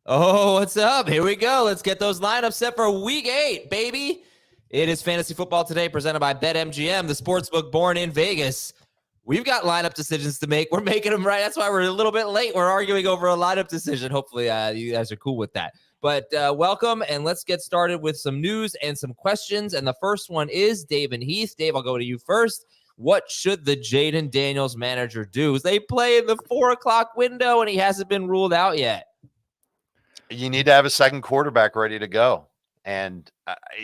Oh, what's up? Here we go. Let's get those lineups set for week 8, baby. It is Fantasy Football Today presented by BetMGM, the sportsbook born in Vegas. We've got lineup decisions to make. We're making them right. That's why we're a little bit late. We're arguing over a lineup decision. Hopefully, you guys are cool with that. But welcome, and let's get started with some news and some questions. And the first one is Dave and Heath. Dave, I'll go to you first. What should the Jayden Daniels manager do? They play in the 4 o'clock window, and he hasn't been ruled out yet. You need to have a second quarterback ready to go. And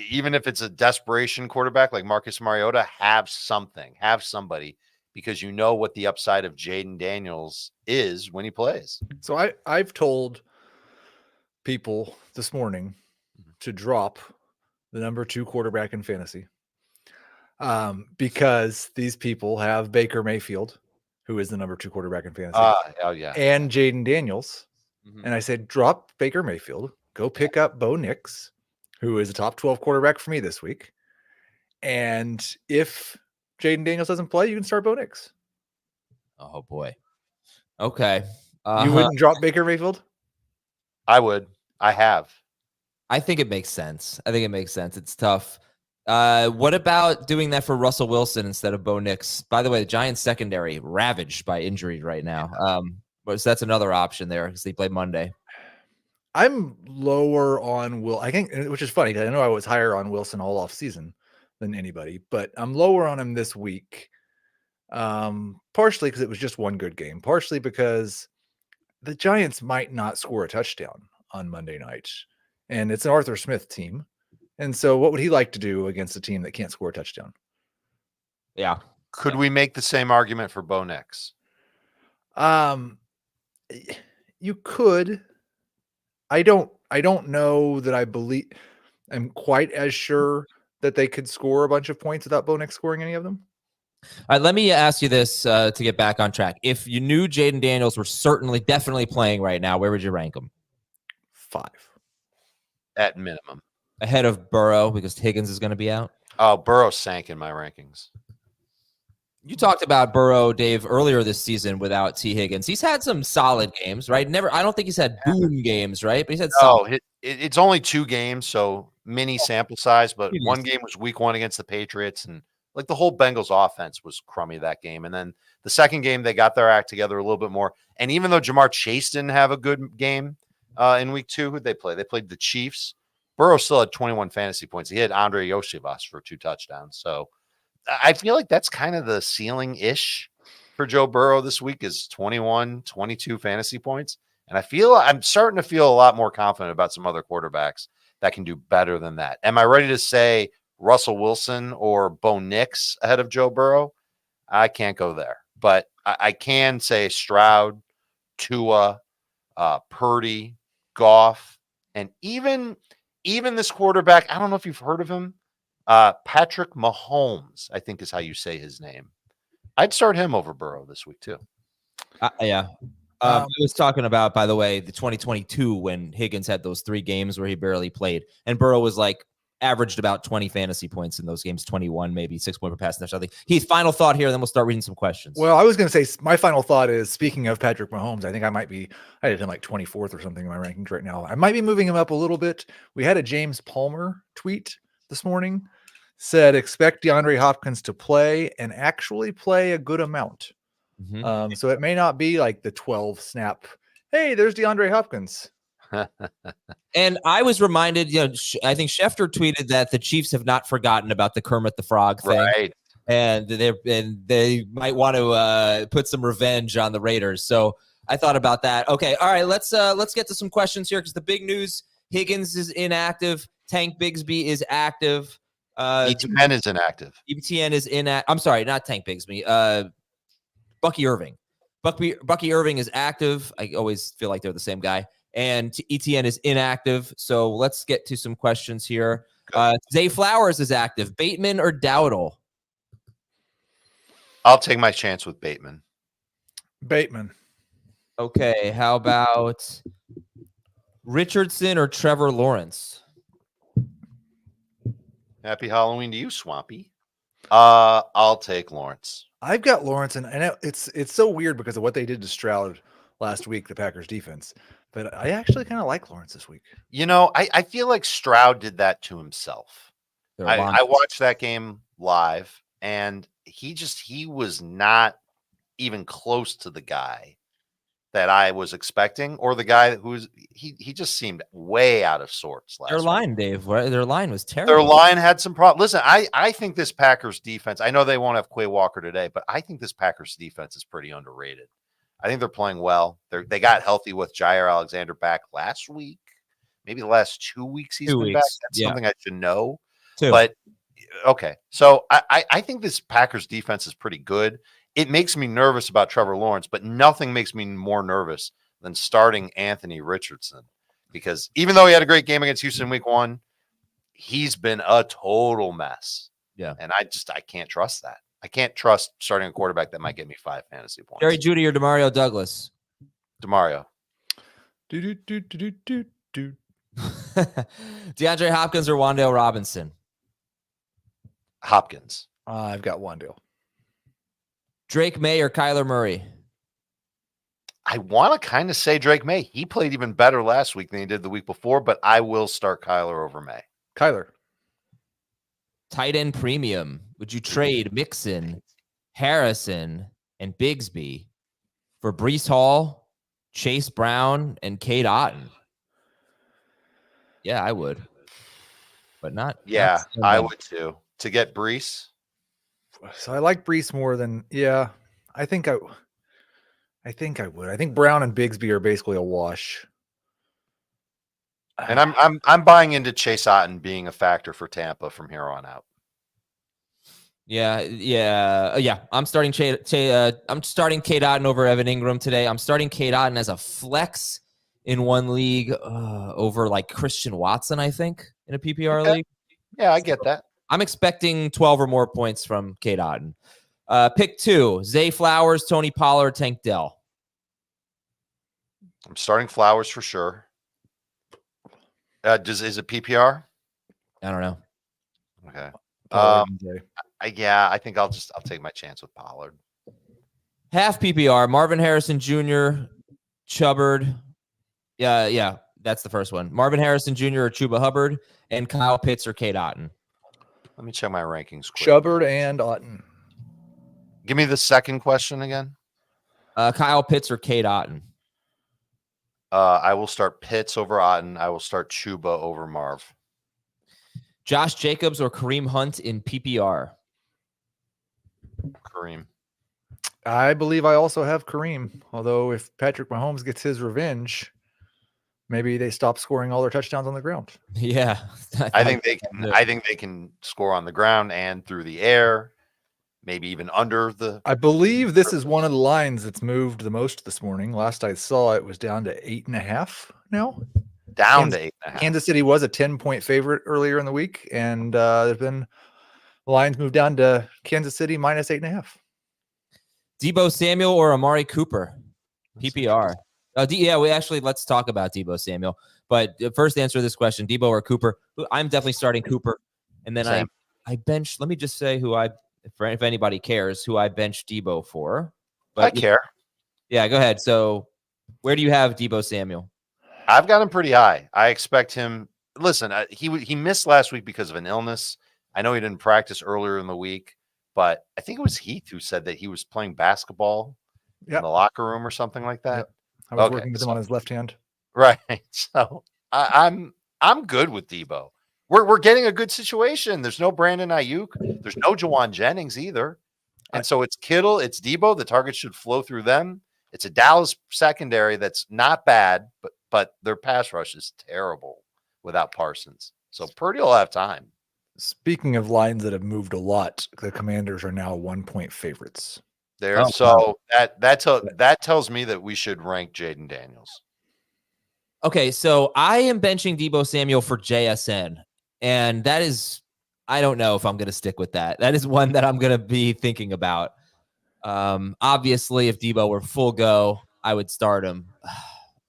even if it's a desperation quarterback like Marcus Mariota, have somebody, because you know what the upside of Jayden Daniels is when he plays. So I've told people this morning to drop the number 2 quarterback in fantasy because these people have Baker Mayfield, who is the number 2 quarterback in fantasy, and Jayden Daniels. And I said, drop Baker Mayfield, go pick up Bo Nix, who is a top 12 quarterback for me this week. And if Jayden Daniels doesn't play, you can start Bo Nix. Oh, boy. Okay. You wouldn't drop Baker Mayfield? I would. I have. I think it makes sense. It's tough. What about doing that for Russell Wilson instead of Bo Nix? By the way, the Giants secondary ravaged by injury right now. But that's another option there because they play Monday. I'm lower on I think, which is funny because I know I was higher on Wilson all off season than anybody, but I'm lower on him this week. Partially because it was just one good game, partially because the Giants might not score a touchdown on Monday night, and it's an Arthur Smith team. And so what would he like to do against a team that can't score a touchdown? Yeah. Could we make the same argument for Bo Nix? You could. I don't know that I'm quite as sure that they could score a bunch of points without Bo Nix scoring any of them. All right, let me ask you this to get back on track. If you knew Jayden Daniels were definitely playing right now, where would you rank him? 5. At minimum. Ahead of Burrow because Higgins is going to be out? Oh, Burrow sank in my rankings. You talked about Burrow, Dave, earlier this season without T. Higgins. He's had some solid games, right? I don't think he's had boom games, right? But he's had some. It's only 2 games, so mini sample size, but one game was week 1 against the Patriots, and like the whole Bengals offense was crummy that game. And then the second game, they got their act together a little bit more. And even though Jamar Chase didn't have a good game in week 2, who'd they play? They played the Chiefs. Burrow still had 21 fantasy points. He had Andre Yoshivas for 2 touchdowns. So I feel like that's kind of the ceiling-ish for Joe Burrow this week is 21, 22 fantasy points. And I'm starting to feel a lot more confident about some other quarterbacks that can do better than that. Am I ready to say Russell Wilson or Bo Nix ahead of Joe Burrow? I can't go there. But I can say Stroud, Tua, Purdy, Goff, and even this quarterback, I don't know if you've heard of him, Patrick Mahomes, I think is how you say his name. I'd start him over Burrow this week too. Yeah. I was talking about, by the way, the 2022 when Higgins had those 3 games where he barely played, and Burrow was like averaged about 20 fantasy points in those games, 21, maybe 6 point per pass. Heath, final thought here, then we'll start reading some questions. Well, I was going to say my final thought is, speaking of Patrick Mahomes, I think I had him like 24th or something in my rankings right now. I might be moving him up a little bit. We had a James Palmer tweet this morning, said expect DeAndre Hopkins to play and actually play a good amount. So it may not be like the 12 snap. Hey, there's DeAndre Hopkins. And I was reminded, I think Schefter tweeted that the Chiefs have not forgotten about the Kermit the Frog thing, right? And they might want to put some revenge on the Raiders. So I thought about that. Okay, all right, let's get to some questions here because the big news: Higgins is inactive, Tank Bigsby is active, Etienne is inactive. Etienne is inactive. I'm sorry, not Tank Bigsby. Bucky Irving. Bucky Irving is active. I always feel like they're the same guy. And Etienne is inactive. So let's get to some questions here. Zay Flowers is active. Bateman or Dowdle? I'll take my chance with Bateman. Bateman. Okay. How about Richardson or Trevor Lawrence? Happy Halloween to you, Swampy. I'll take Lawrence. I've got Lawrence, and it's so weird because of what they did to Stroud last week, the Packers defense. But I actually kind of like Lawrence this week. You know, I feel like Stroud did that to himself. I watched that game live, and he was not even close to the guy that I was expecting, or the guy he just seemed way out of sorts last Their week. line, Dave. Their line was terrible. Their line had some problems. Listen, I think this Packers defense, I know they won't have Quay Walker today, but I think this Packers defense is pretty underrated. I think they're playing well. They got healthy with Jair Alexander back last week. Maybe the last 2 weeks he's been back. That's something I should know. But okay. So I think this Packers defense is pretty good. It makes me nervous about Trevor Lawrence, but nothing makes me more nervous than starting Anthony Richardson, because even though he had a great game against Houston week 1, he's been a total mess. Yeah. And I can't trust that. I can't trust starting a quarterback that might get me 5 fantasy points. Jerry Jeudy or Demario Douglas? Demario. DeAndre Hopkins or Wan'Dale Robinson? Hopkins. I've got Wan'Dale. Drake May or Kyler Murray? I want to kind of say Drake May. He played even better last week than he did the week before, but I will start Kyler over May. Kyler. Tight end premium. Would you trade Mixon, Harrison, and Bigsby for Breece Hall, Chase Brown, and Cade Otton? Yeah, I would. But not. Yeah, not I would too. To get Breece. So I like Breece more than I think I would. I think Brown and Bigsby are basically a wash. And I'm buying into Chase Otton being a factor for Tampa from here on out. Yeah. I'm starting I'm starting Cade Otton over Evan Ingram today. I'm starting Cade Otton as a flex in one league over like Christian Watson, I think, in a PPR league. Yeah, I get that. I'm expecting 12 or more points from Cade Otton. Pick 2, Zay Flowers, Tony Pollard, Tank Dell. I'm starting Flowers for sure. Is it PPR? I don't know. Okay. I think I'll take my chance with Pollard. Half PPR, Marvin Harrison Jr., Chubbard. Yeah, that's the first one. Marvin Harrison Jr. or Chuba Hubbard, and Kyle Pitts or Cade Otton. Let me check my rankings quick. Chubbard and Otton. Give me the second question again. Kyle Pitts or Cade Otton. I will start Pitts over Otton. I will start Chuba over Marv. Josh Jacobs or Kareem Hunt in PPR. Kareem. I believe I also have Kareem. Although if Patrick Mahomes gets his revenge, maybe they stop scoring all their touchdowns on the ground. Yeah. I think they can score on the ground and through the air, maybe even under the. I believe this is one of the lines that's moved the most this morning. Last I saw, it was down to 8.5 now. Down to 8.5. Kansas City was a 10-point favorite earlier in the week, and there's been lines moved down to Kansas City minus 8.5. Deebo Samuel or Amari Cooper? PPR. Let's talk about Deebo Samuel. But first answer this question, Deebo or Cooper. I'm definitely starting Cooper. And then I benched, let me just say if anybody cares, who I benched Deebo for. But I care. Yeah, go ahead. So where do you have Deebo Samuel? I've got him pretty high. I expect him. Listen, he missed last week because of an illness. I know he didn't practice earlier in the week, but I think it was Heath who said that he was playing basketball in the locker room or something like that. Yep. I was working with him on his left hand. Right. So I'm good with Deebo. We're getting a good situation. There's no Brandon Ayuk. There's no Jawan Jennings either. And so it's Kittle, it's Deebo. The targets should flow through them. It's a Dallas secondary that's not bad, but their pass rush is terrible without Parsons. So Purdy will have time. Speaking of lines that have moved a lot, the Commanders are now 1-point favorites. That tells me that we should rank Jayden Daniels. Okay, so I am benching Deebo Samuel for JSN, and that is, I don't know if I'm going to stick with that. That is one that I'm going to be thinking about. Obviously, if Deebo were full go, I would start him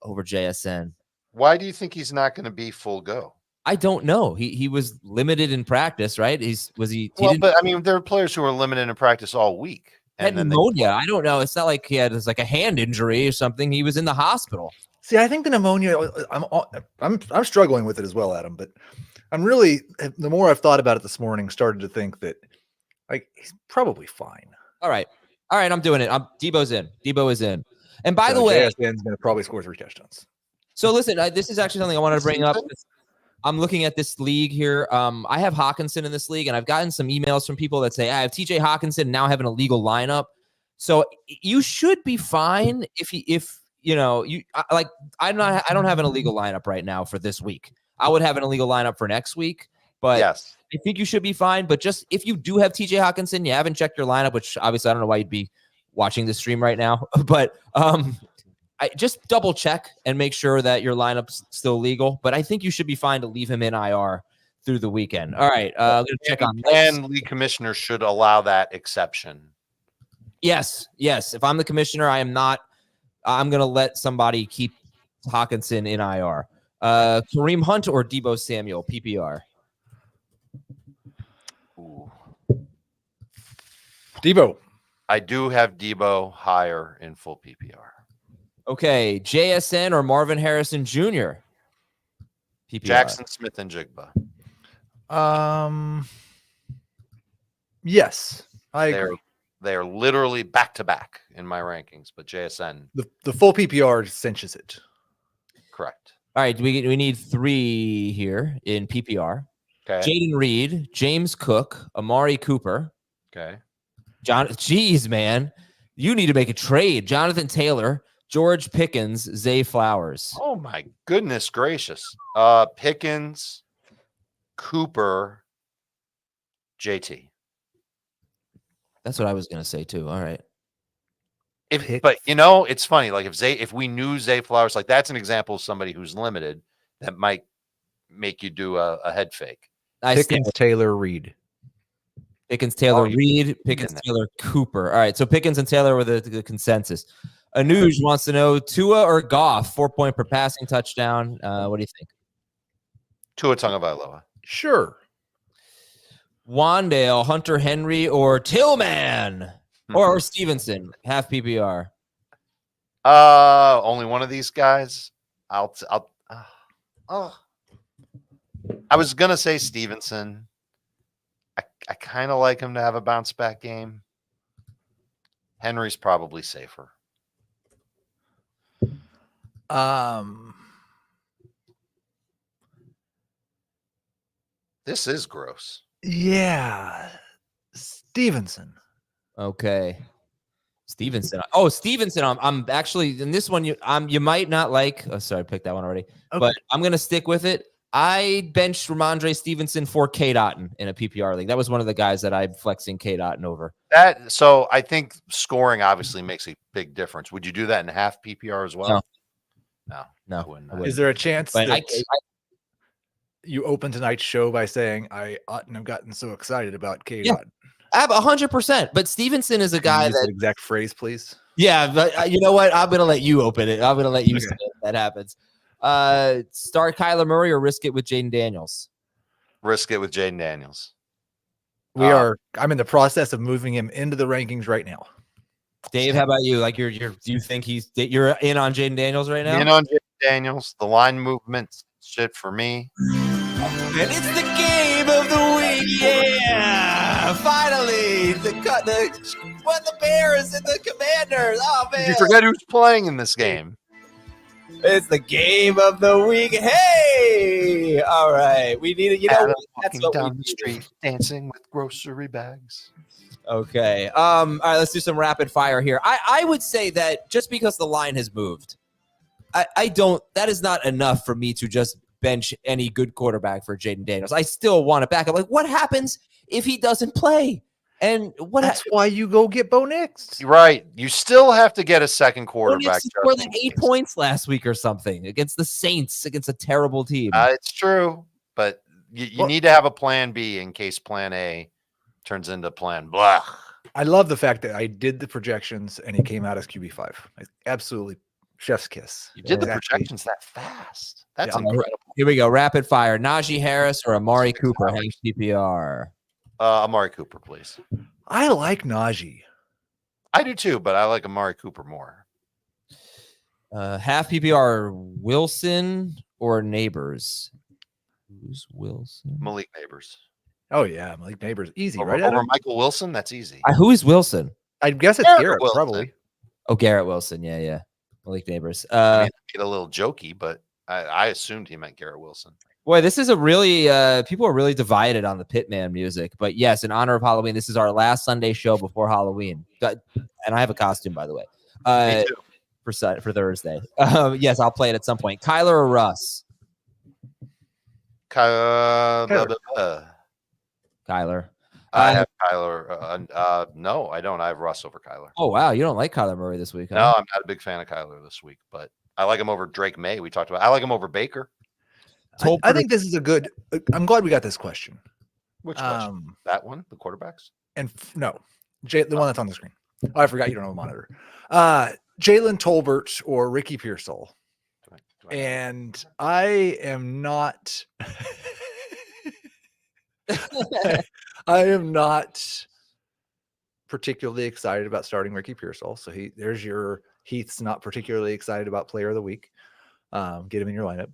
over JSN. Why do you think he's not going to be full go? I don't know. He was limited in practice, right? But I mean, there are players who are limited in practice all week. And pneumonia. I don't know. It's not like he had like a hand injury or something. He was in the hospital. See, I think the pneumonia. I'm struggling with it as well, Adam. But I'm really, the more I've thought about it this morning, started to think that like he's probably fine. All right, I'm doing it. Debo's in. Debo is in. And by So the way, JSN's going to probably score 3 touchdowns. so listen, this is actually something I wanted to bring up. I'm looking at this league here. I have Hawkinson in this league, and I've gotten some emails from people that say I have TJ Hawkinson and now have an illegal lineup. So you should be fine if you know you like. I don't have an illegal lineup right now for this week. I would have an illegal lineup for next week, but Yes. I think you should be fine. But just if you do have TJ Hawkinson, you haven't checked your lineup, which obviously I don't know why you'd be watching this stream right now, but I just double check and make sure that your lineup's still legal. But I think you should be fine to leave him in IR through the weekend. All right, I'm gonna check on. And league commissioner should allow that exception. Yes. If I'm the commissioner, I am not. I'm gonna let somebody keep Hawkinson in IR. Kareem Hunt or Debo Samuel PPR. Ooh. Debo. I do have Debo higher in full PPR. Okay, JSN or Marvin Harrison Jr. PPR. Jackson Smith and Jigba. Yes, I agree. They are literally back to back in my rankings, but JSN The full PPR cinches it. correct. All right, we need 3 here in PPR. Okay. Jayden Reed, James Cook, Amari Cooper. Okay. Jeez, man. You need to make a trade. Jonathan Taylor, George Pickens, Zay Flowers. Oh my goodness gracious. Pickens, Cooper, JT. That's what I was going to say too. All right. But you know, it's funny. Like if we knew Zay Flowers, like that's an example of somebody who's limited that might make you do a head fake. Pickens, Taylor, Reed. Pickens, Taylor, Reed, Pickens, Taylor, Cooper. All right. So Pickens and Taylor were the consensus. Anuj wants to know Tua or Goff, 4-point per passing touchdown. What do you think? Tua Tagovailoa. Sure. Wandale, Hunter Henry, or Tillman, or Stevenson, half PPR. Only one of these guys. I was gonna say Stevenson. I kind of like him to have a bounce back game. Henry's probably safer. This is gross. Yeah. Stevenson. Okay. Stevenson. Oh, Stevenson. I'm actually in this one. You might not like. Oh, sorry, I picked that one already. Okay. But I'm gonna stick with it. I benched Ramondre Stevenson for K. Dotton in a PPR league. That was one of the guys that I'm flexing K. Dotton over. So I think scoring obviously makes a big difference. Would you do that in half PPR as well? No. Is there a chance but that you open tonight's show by saying I oughtn't have gotten so excited about K. Yeah. Dotton? I have 100%. But Stevenson is a guy that exact phrase, please. Yeah, but you know what? I'm gonna let you open it. I'm gonna let you say it if that happens. Start Kyler Murray or risk it with Jayden Daniels? Risk it with Jayden Daniels. I'm in the process of moving him into the rankings right now. Dave, how about you? Like do you think you're in on Jayden Daniels right now? In on Jayden Daniels. The line movements shit for me. And it's the game of the week. Yeah, finally the Bears and the Commanders. Oh man, Did you forget who's playing in this game? It's the game of the week. Hey, all right. We need it. You know, walking down the street, dancing with grocery bags. Okay. All right. Let's do some rapid fire here. I would say that just because the line has moved, I don't. That is not enough for me to just bench any good quarterback for Jayden Daniels. I still want to back up. Like, what happens if he doesn't play? And that's why you go get Bo Nix. Right. You still have to get a second quarterback. He scored like 8 points last week or something against the Saints, against a terrible team. It's true, but you need to have a plan B in case plan A turns into plan blah. I love the fact that I did the projections and he came out as QB5. Absolutely chef's kiss. You did the projections that fast. That's incredible. Here we go. Rapid fire. Najee Harris or Amari Cooper, PPR. Amari Cooper, please. I like Najee. I do too, but I like Amari Cooper more. Half PPR Wilson or Neighbors? Who's Wilson? Malik Neighbors. Oh yeah, Malik Neighbors, easy, Over, right? over Adam? Michael Wilson, that's easy. Who is Wilson? I guess it's Garrett Garrett, Wilson. probably. Oh, Garrett Wilson. Yeah. Malik Neighbors. I mean, I made a little jokey, but I assumed he meant Garrett Wilson. Boy, this is a really people are really divided on the Pitman music. But yes, in honor of Halloween, this is our last Sunday show before Halloween. And I have a costume, by the way. Me too. For Thursday. Yes, I'll play it at some point. Kyler or Russ? Kyler. Kyler. I have Kyler. No, I don't. I have Russ over Kyler. Oh, wow. You don't like Kyler Murray this week, huh? No, I'm not a big fan of Kyler this week, but I like him over Drake May. We talked about. I like him over Baker. I think this is a good. I'm glad we got this question. Which question? That one, the quarterbacks. And no, the one that's on the screen. Oh, I forgot you don't have a monitor. Jalen Tolbert or Ricky Pearsall. And I am not. I am not particularly excited about starting Ricky Pearsall. So there's your Heath's not particularly excited about player of the week. Get him in your lineup.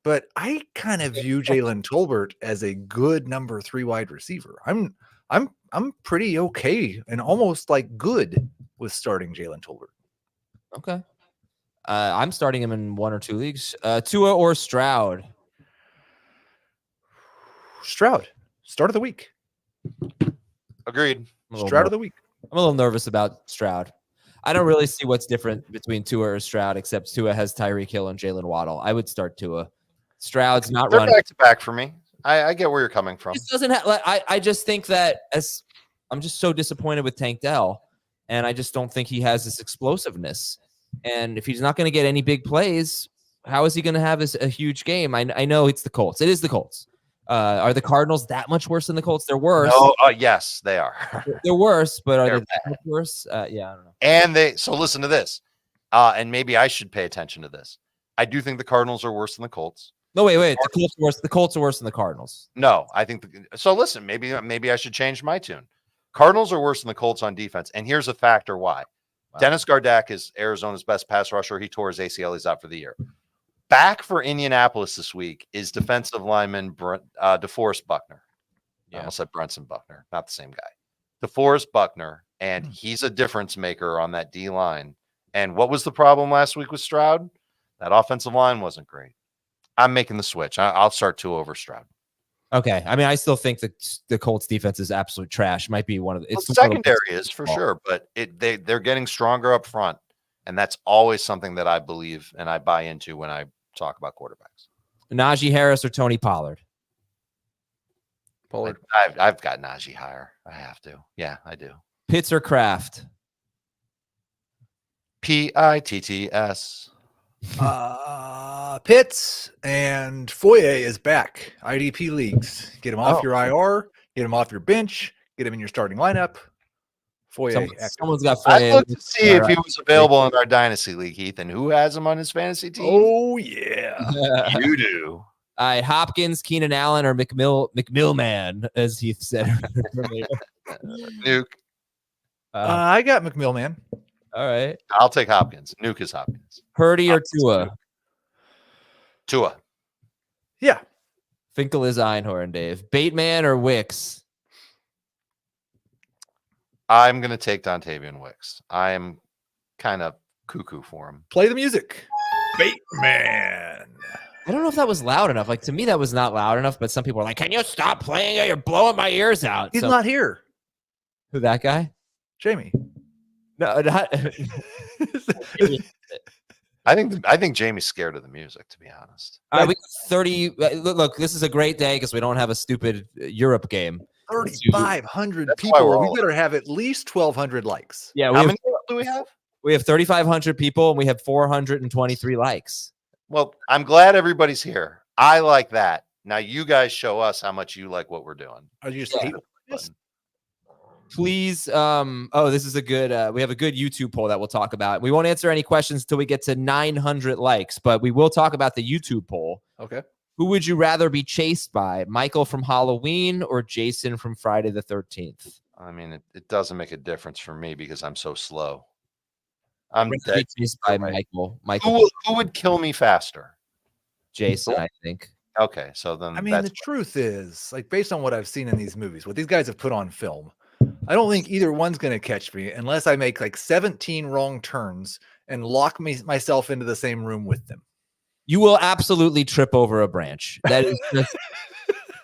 But I kind of view Jalen Tolbert as a good number 3 wide receiver. I'm pretty okay and almost like good with starting Jalen Tolbert. Okay. I'm starting him in 1 or 2 leagues. Tua or Stroud? Stroud, start of the week. Agreed. Stroud of the week. I'm a little nervous about Stroud. I don't really see what's different between Tua or Stroud, except Tua has Tyreek Hill and Jalen Waddle. I would start Tua. Stroud's not They're running. back to back for me. I get where you're coming from. It doesn't have. I just think that I'm just so disappointed with Tank Dell, and I just don't think he has this explosiveness. And if he's not going to get any big plays, how is he going to have a huge game? I know it's the Colts. It is the Colts. Are the Cardinals that much worse than the Colts? They're worse. No, yes, they are. They're worse, but are They're they that much worse? Yeah, I don't know. And so listen to this. And maybe I should pay attention to this. I do think the Cardinals are worse than the Colts. No, wait. The Colts are worse. The Colts are worse than the Cardinals. No, I think so. Listen, maybe I should change my tune. Cardinals are worse than the Colts on defense, and here's a factor why. Wow. Dennis Gardeck is Arizona's best pass rusher. He tore his ACL. He's out for the year. Back for Indianapolis this week is defensive lineman DeForest Buckner. Yeah. I almost said Brenson Buckner, not the same guy. DeForest Buckner, and he's a difference maker on that D line. And what was the problem last week with Stroud? That offensive line wasn't great. I'm making the switch. I'll start 2 over Stroud. Okay. I mean, I still think that the Colts defense is absolute trash. Might be one of the secondary is for sure, but they're getting stronger up front. And that's always something that I believe and I buy into when I talk about quarterbacks. Najee Harris or Tony Pollard? Pollard. I've got Najee higher. I have to. Yeah, I do. Pitts or Kraft? Pitts. Pitts and Foye is back. IDP leagues. Get him off your IR. Get him off your bench. Get him in your starting lineup. Foye. Someone's got Foye. I'd look to see if he was available in our dynasty league, Heath, and who has him on his fantasy team. Oh yeah, you do. All right, Hopkins, Keenan Allen, or McMillman, as Heath said earlier. Nuke. I got McMillman. All right. I'll take Hopkins. Nuke is Hopkins. Purdy or Tua? Tua. Yeah. Finkel is Einhorn, Dave. Bateman or Wicks? I'm going to take Dontavian Wicks. I am kind of cuckoo for him. Play the music. Bateman. I don't know if that was loud enough. Like, to me, that was not loud enough, but some people are like, can you stop playing it? You're blowing my ears out. He's not here. Who, that guy? Jamie. No, not. I think Jamie's scared of the music, to be honest. We got 30. Look, this is a great day because we don't have a stupid Europe game. 3,500 people. We better have at least 1,200 likes. Yeah. How many do we have? We have 3,500 people and we have 423 likes. Well, I'm glad everybody's here. I like that. Now you guys show us how much you like what we're doing. Are you just Please. This is a good, we have a good YouTube poll that we'll talk about. We won't answer any questions until we get to 900 likes, but we will talk about the YouTube poll. Okay. Who would you rather be chased by, Michael from Halloween or Jason from Friday the 13th? I mean, it doesn't make a difference for me because I'm so slow. I'm Rather dead. be chased by Right. Michael. Who would kill me faster? Jason, I think. Okay, so then I mean, that's the truth is, like, based on what I've seen in these movies, what these guys have put on film, I don't think either one's going to catch me unless I make like 17 wrong turns and lock myself into the same room with them. You will absolutely trip over a branch. That is just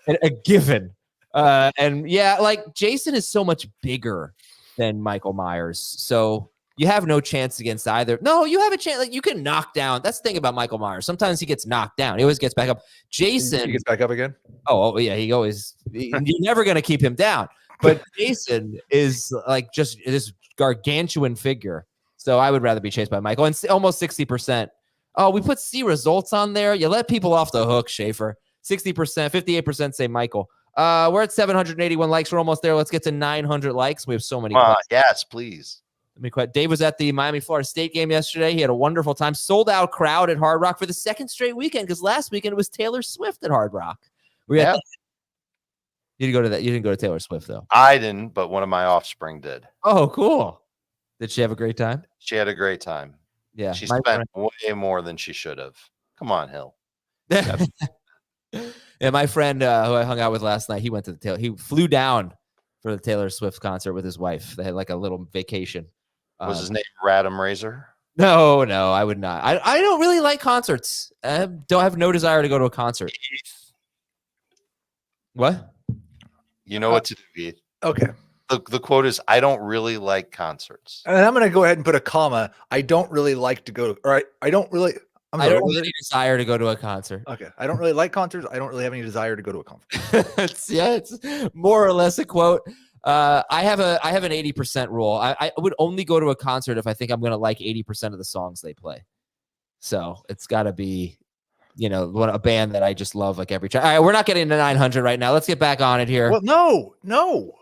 a given. And yeah, like Jason is so much bigger than Michael Myers. So you have no chance against either. No, you have a chance. Like you can knock down. That's the thing about Michael Myers. Sometimes he gets knocked down. He always gets back up. Jason, He gets back up again. Oh yeah, you're never going to keep him down. But Jason is like just this gargantuan figure. So I would rather be chased by Michael. And almost 60%. Oh, we put C results on there. You let people off the hook, Schaefer. 60%, 58% say Michael. We're at 781 likes. We're almost there. Let's get to 900 likes. We have so many. Yes, please. Let me quit. Dave was at the Miami Florida State game yesterday. He had a wonderful time. Sold out crowd at Hard Rock for the second straight weekend because last weekend it was Taylor Swift at Hard Rock. You didn't go to that. You didn't go to Taylor Swift though. I didn't, but one of my offspring did. Oh, cool. Did she have a great time? She had a great time. Yeah, she spent way more than she should have. Come on, Hill. Yeah, my friend who I hung out with last night, he went to the Taylor. He flew down for the Taylor Swift concert with his wife. They had like a little vacation. Was his name Radam Razor? No, I would not. I don't really like concerts. I don't have no desire to go to a concert. What? You know what to do, Keith. Okay. The quote is, I don't really like concerts. And I'm going to go ahead and put a comma. I don't really like to go. All right. I don't really. I don't have any desire to go to a concert. Okay. I don't really like concerts. I don't really have any desire to go to a concert. it's more or less a quote. I have an 80% rule. I would only go to a concert if I think I'm going to like 80% of the songs they play. So it's got to be, a band that I just love like every time. All right, we're not getting to 900 right now. Let's get back on it here. Well, no.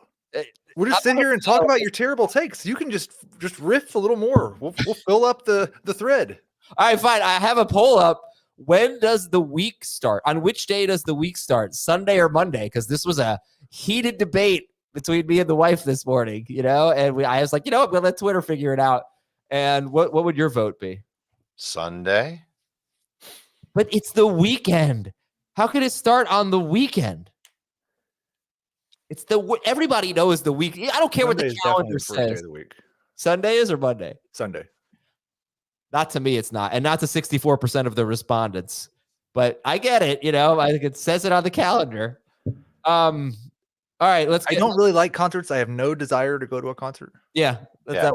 We're just sitting here and talk about your terrible takes. You can just riff a little more. We'll fill up the thread. All right, fine. I have a poll up. When does the week start? On which day does the week start? Sunday or Monday? Because this was a heated debate between me and the wife this morning, and I was like, we'll let Twitter figure it out. And what would your vote be? Sunday. But it's the weekend. How could it start on the weekend? It's everybody knows the week. I don't care what the calendar says. Sunday is or Monday? Sunday. Not to me, it's not. And not to 64% of the respondents. But I get it, I think it says it on the calendar. All right, I don't really like concerts. I have no desire to go to a concert. Yeah. That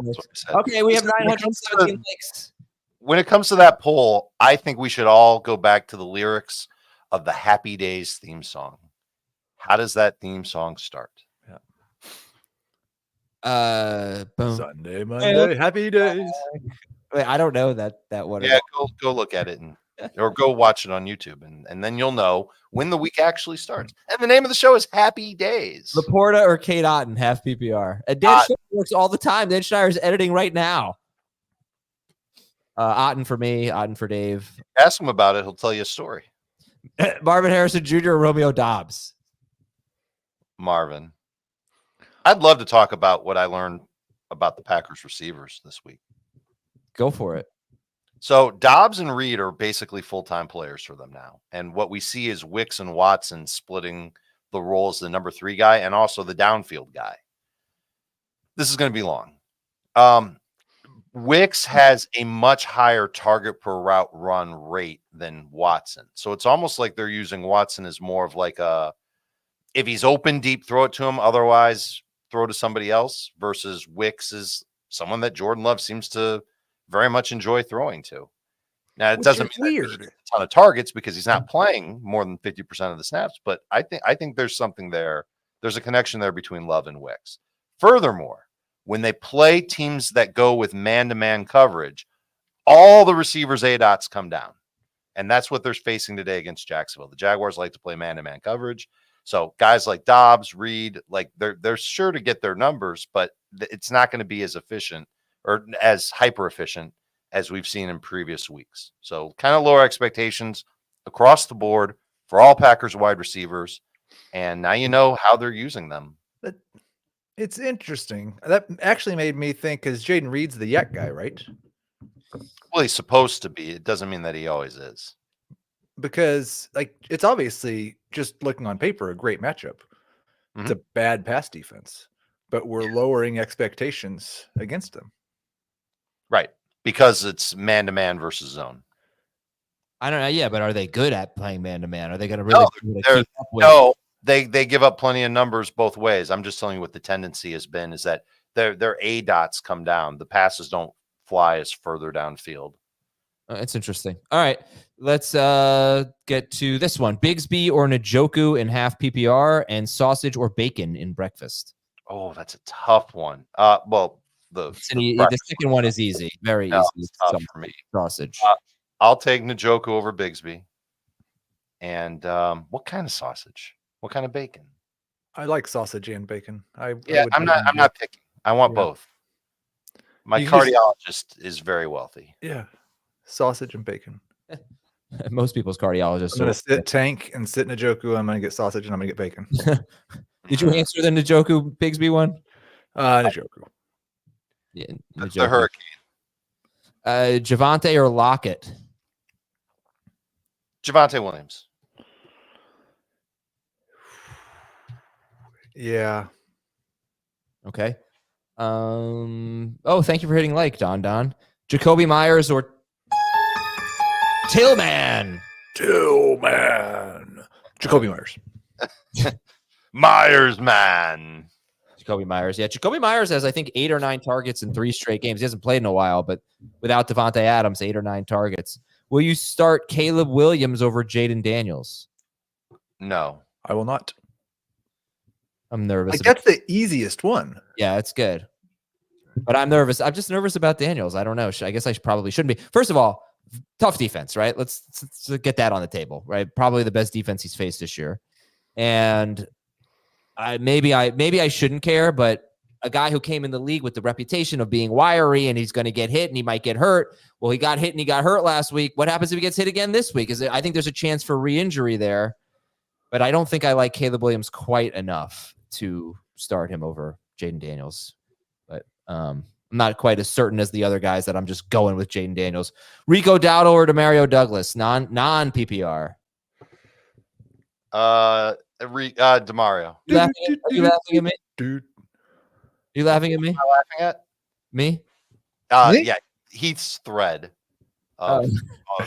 okay, we have 917 likes. When it comes to that poll, I think we should all go back to the lyrics of the Happy Days theme song. How does that theme song start? Yeah. Boom. Sunday, Monday, happy days. Wait, I don't know that one. Yeah, go look at it or go watch it on YouTube, and then you'll know when the week actually starts. And the name of the show is Happy Days. Laporta or Kate Otten, half PPR. And Dan Schneider works all the time. Dan Schneider's editing right now. Otten for me, Otten for Dave. Ask him about it. He'll tell you a story. Marvin Harrison Jr. or Romeo Dobbs? Marvin. I'd love to talk about what I learned about the Packers receivers this week. Go for it. So Dobbs and Reed are basically full-time players for them now. And what we see is Wicks and Watson splitting the roles, the number 3 guy and also the downfield guy. This is going to be long. Wicks has a much higher target per route run rate than Watson. So it's almost like they're using Watson as more of like if he's open deep, throw it to him. Otherwise, throw to somebody else versus Wicks is someone that Jordan Love seems to very much enjoy throwing to. Now, it doesn't mean a ton of targets because he's not playing more than 50% of the snaps, but I think there's something there. There's a connection there between Love and Wicks. Furthermore, when they play teams that go with man-to-man coverage, all the receivers' ADOTs come down. And that's what they're facing today against Jacksonville. The Jaguars like to play man-to-man coverage. So guys like Dobbs, Reed, like they're sure to get their numbers, but it's not going to be as efficient or as hyper efficient as we've seen in previous weeks. So kind of lower expectations across the board for all Packers wide receivers. And now you know how they're using them. It's interesting. That actually made me think, because Jayden Reed's the yak guy, right? Well, he's supposed to be. It doesn't mean that he always is. Because like it's obviously just looking on paper a great matchup. It's a bad pass defense, but we're lowering expectations against them. Right. Because it's man-to-man versus zone. I don't know. Yeah, but are they good at playing man-to-man? Are they going to really keep up with? No, they give up plenty of numbers both ways. I'm just telling you what the tendency has been is that their A dots come down. The passes don't fly as further downfield. It's interesting. All right, let's get to this one. Bigsby or Njoku in half PPR and sausage or bacon in breakfast. Oh, that's a tough one. Well, the second one is easy. Very easy. It's tough for me. Sausage. I'll take Njoku over Bigsby. And what kind of sausage? What kind of bacon? I like sausage and bacon. I'm not picky. I want both. My cardiologist is very wealthy. Yeah. Sausage and bacon. Most people's cardiologists. I'm going to sit tank and sit Njoku. I'm going to get sausage and I'm going to get bacon. Did you answer the Njoku Bigsby one? Njoku. Yeah, That's the Hurricane. Javonte or Lockett? Javonte Williams. Yeah. Okay. Oh, thank you for hitting like, Don. Jacoby Myers or Tillman? Jacoby Myers. Myers, man. Jacoby Myers. Yeah, Jacoby Myers has, I think, 8 or 9 targets in 3 straight games. He hasn't played in a while, but without Devontae Adams, 8 or 9 targets. Will you start Caleb Williams over Jayden Daniels? No. I will not. I'm nervous. Like, that's the easiest one. Yeah, it's good. But I'm nervous. I'm just nervous about Daniels. I don't know. I guess I probably shouldn't be. First of all, tough defense, right? Let's get that on the table, right? Probably the best defense he's faced this year. And maybe I shouldn't care, but a guy who came in the league with the reputation of being wiry and he's going to get hit and he might get hurt. Well, he got hit and he got hurt last week. What happens if he gets hit again this week? I think there's a chance for re-injury there, but I don't think I like Caleb Williams quite enough to start him over Jayden Daniels. But I'm not quite as certain as the other guys that I'm just going with Jayden Daniels. Rico Dowdle or Demario Douglas, non PPR. Demario. Are you laughing at me? Dude. You laughing at me? Am I laughing at? Me? Yeah. Heath's thread of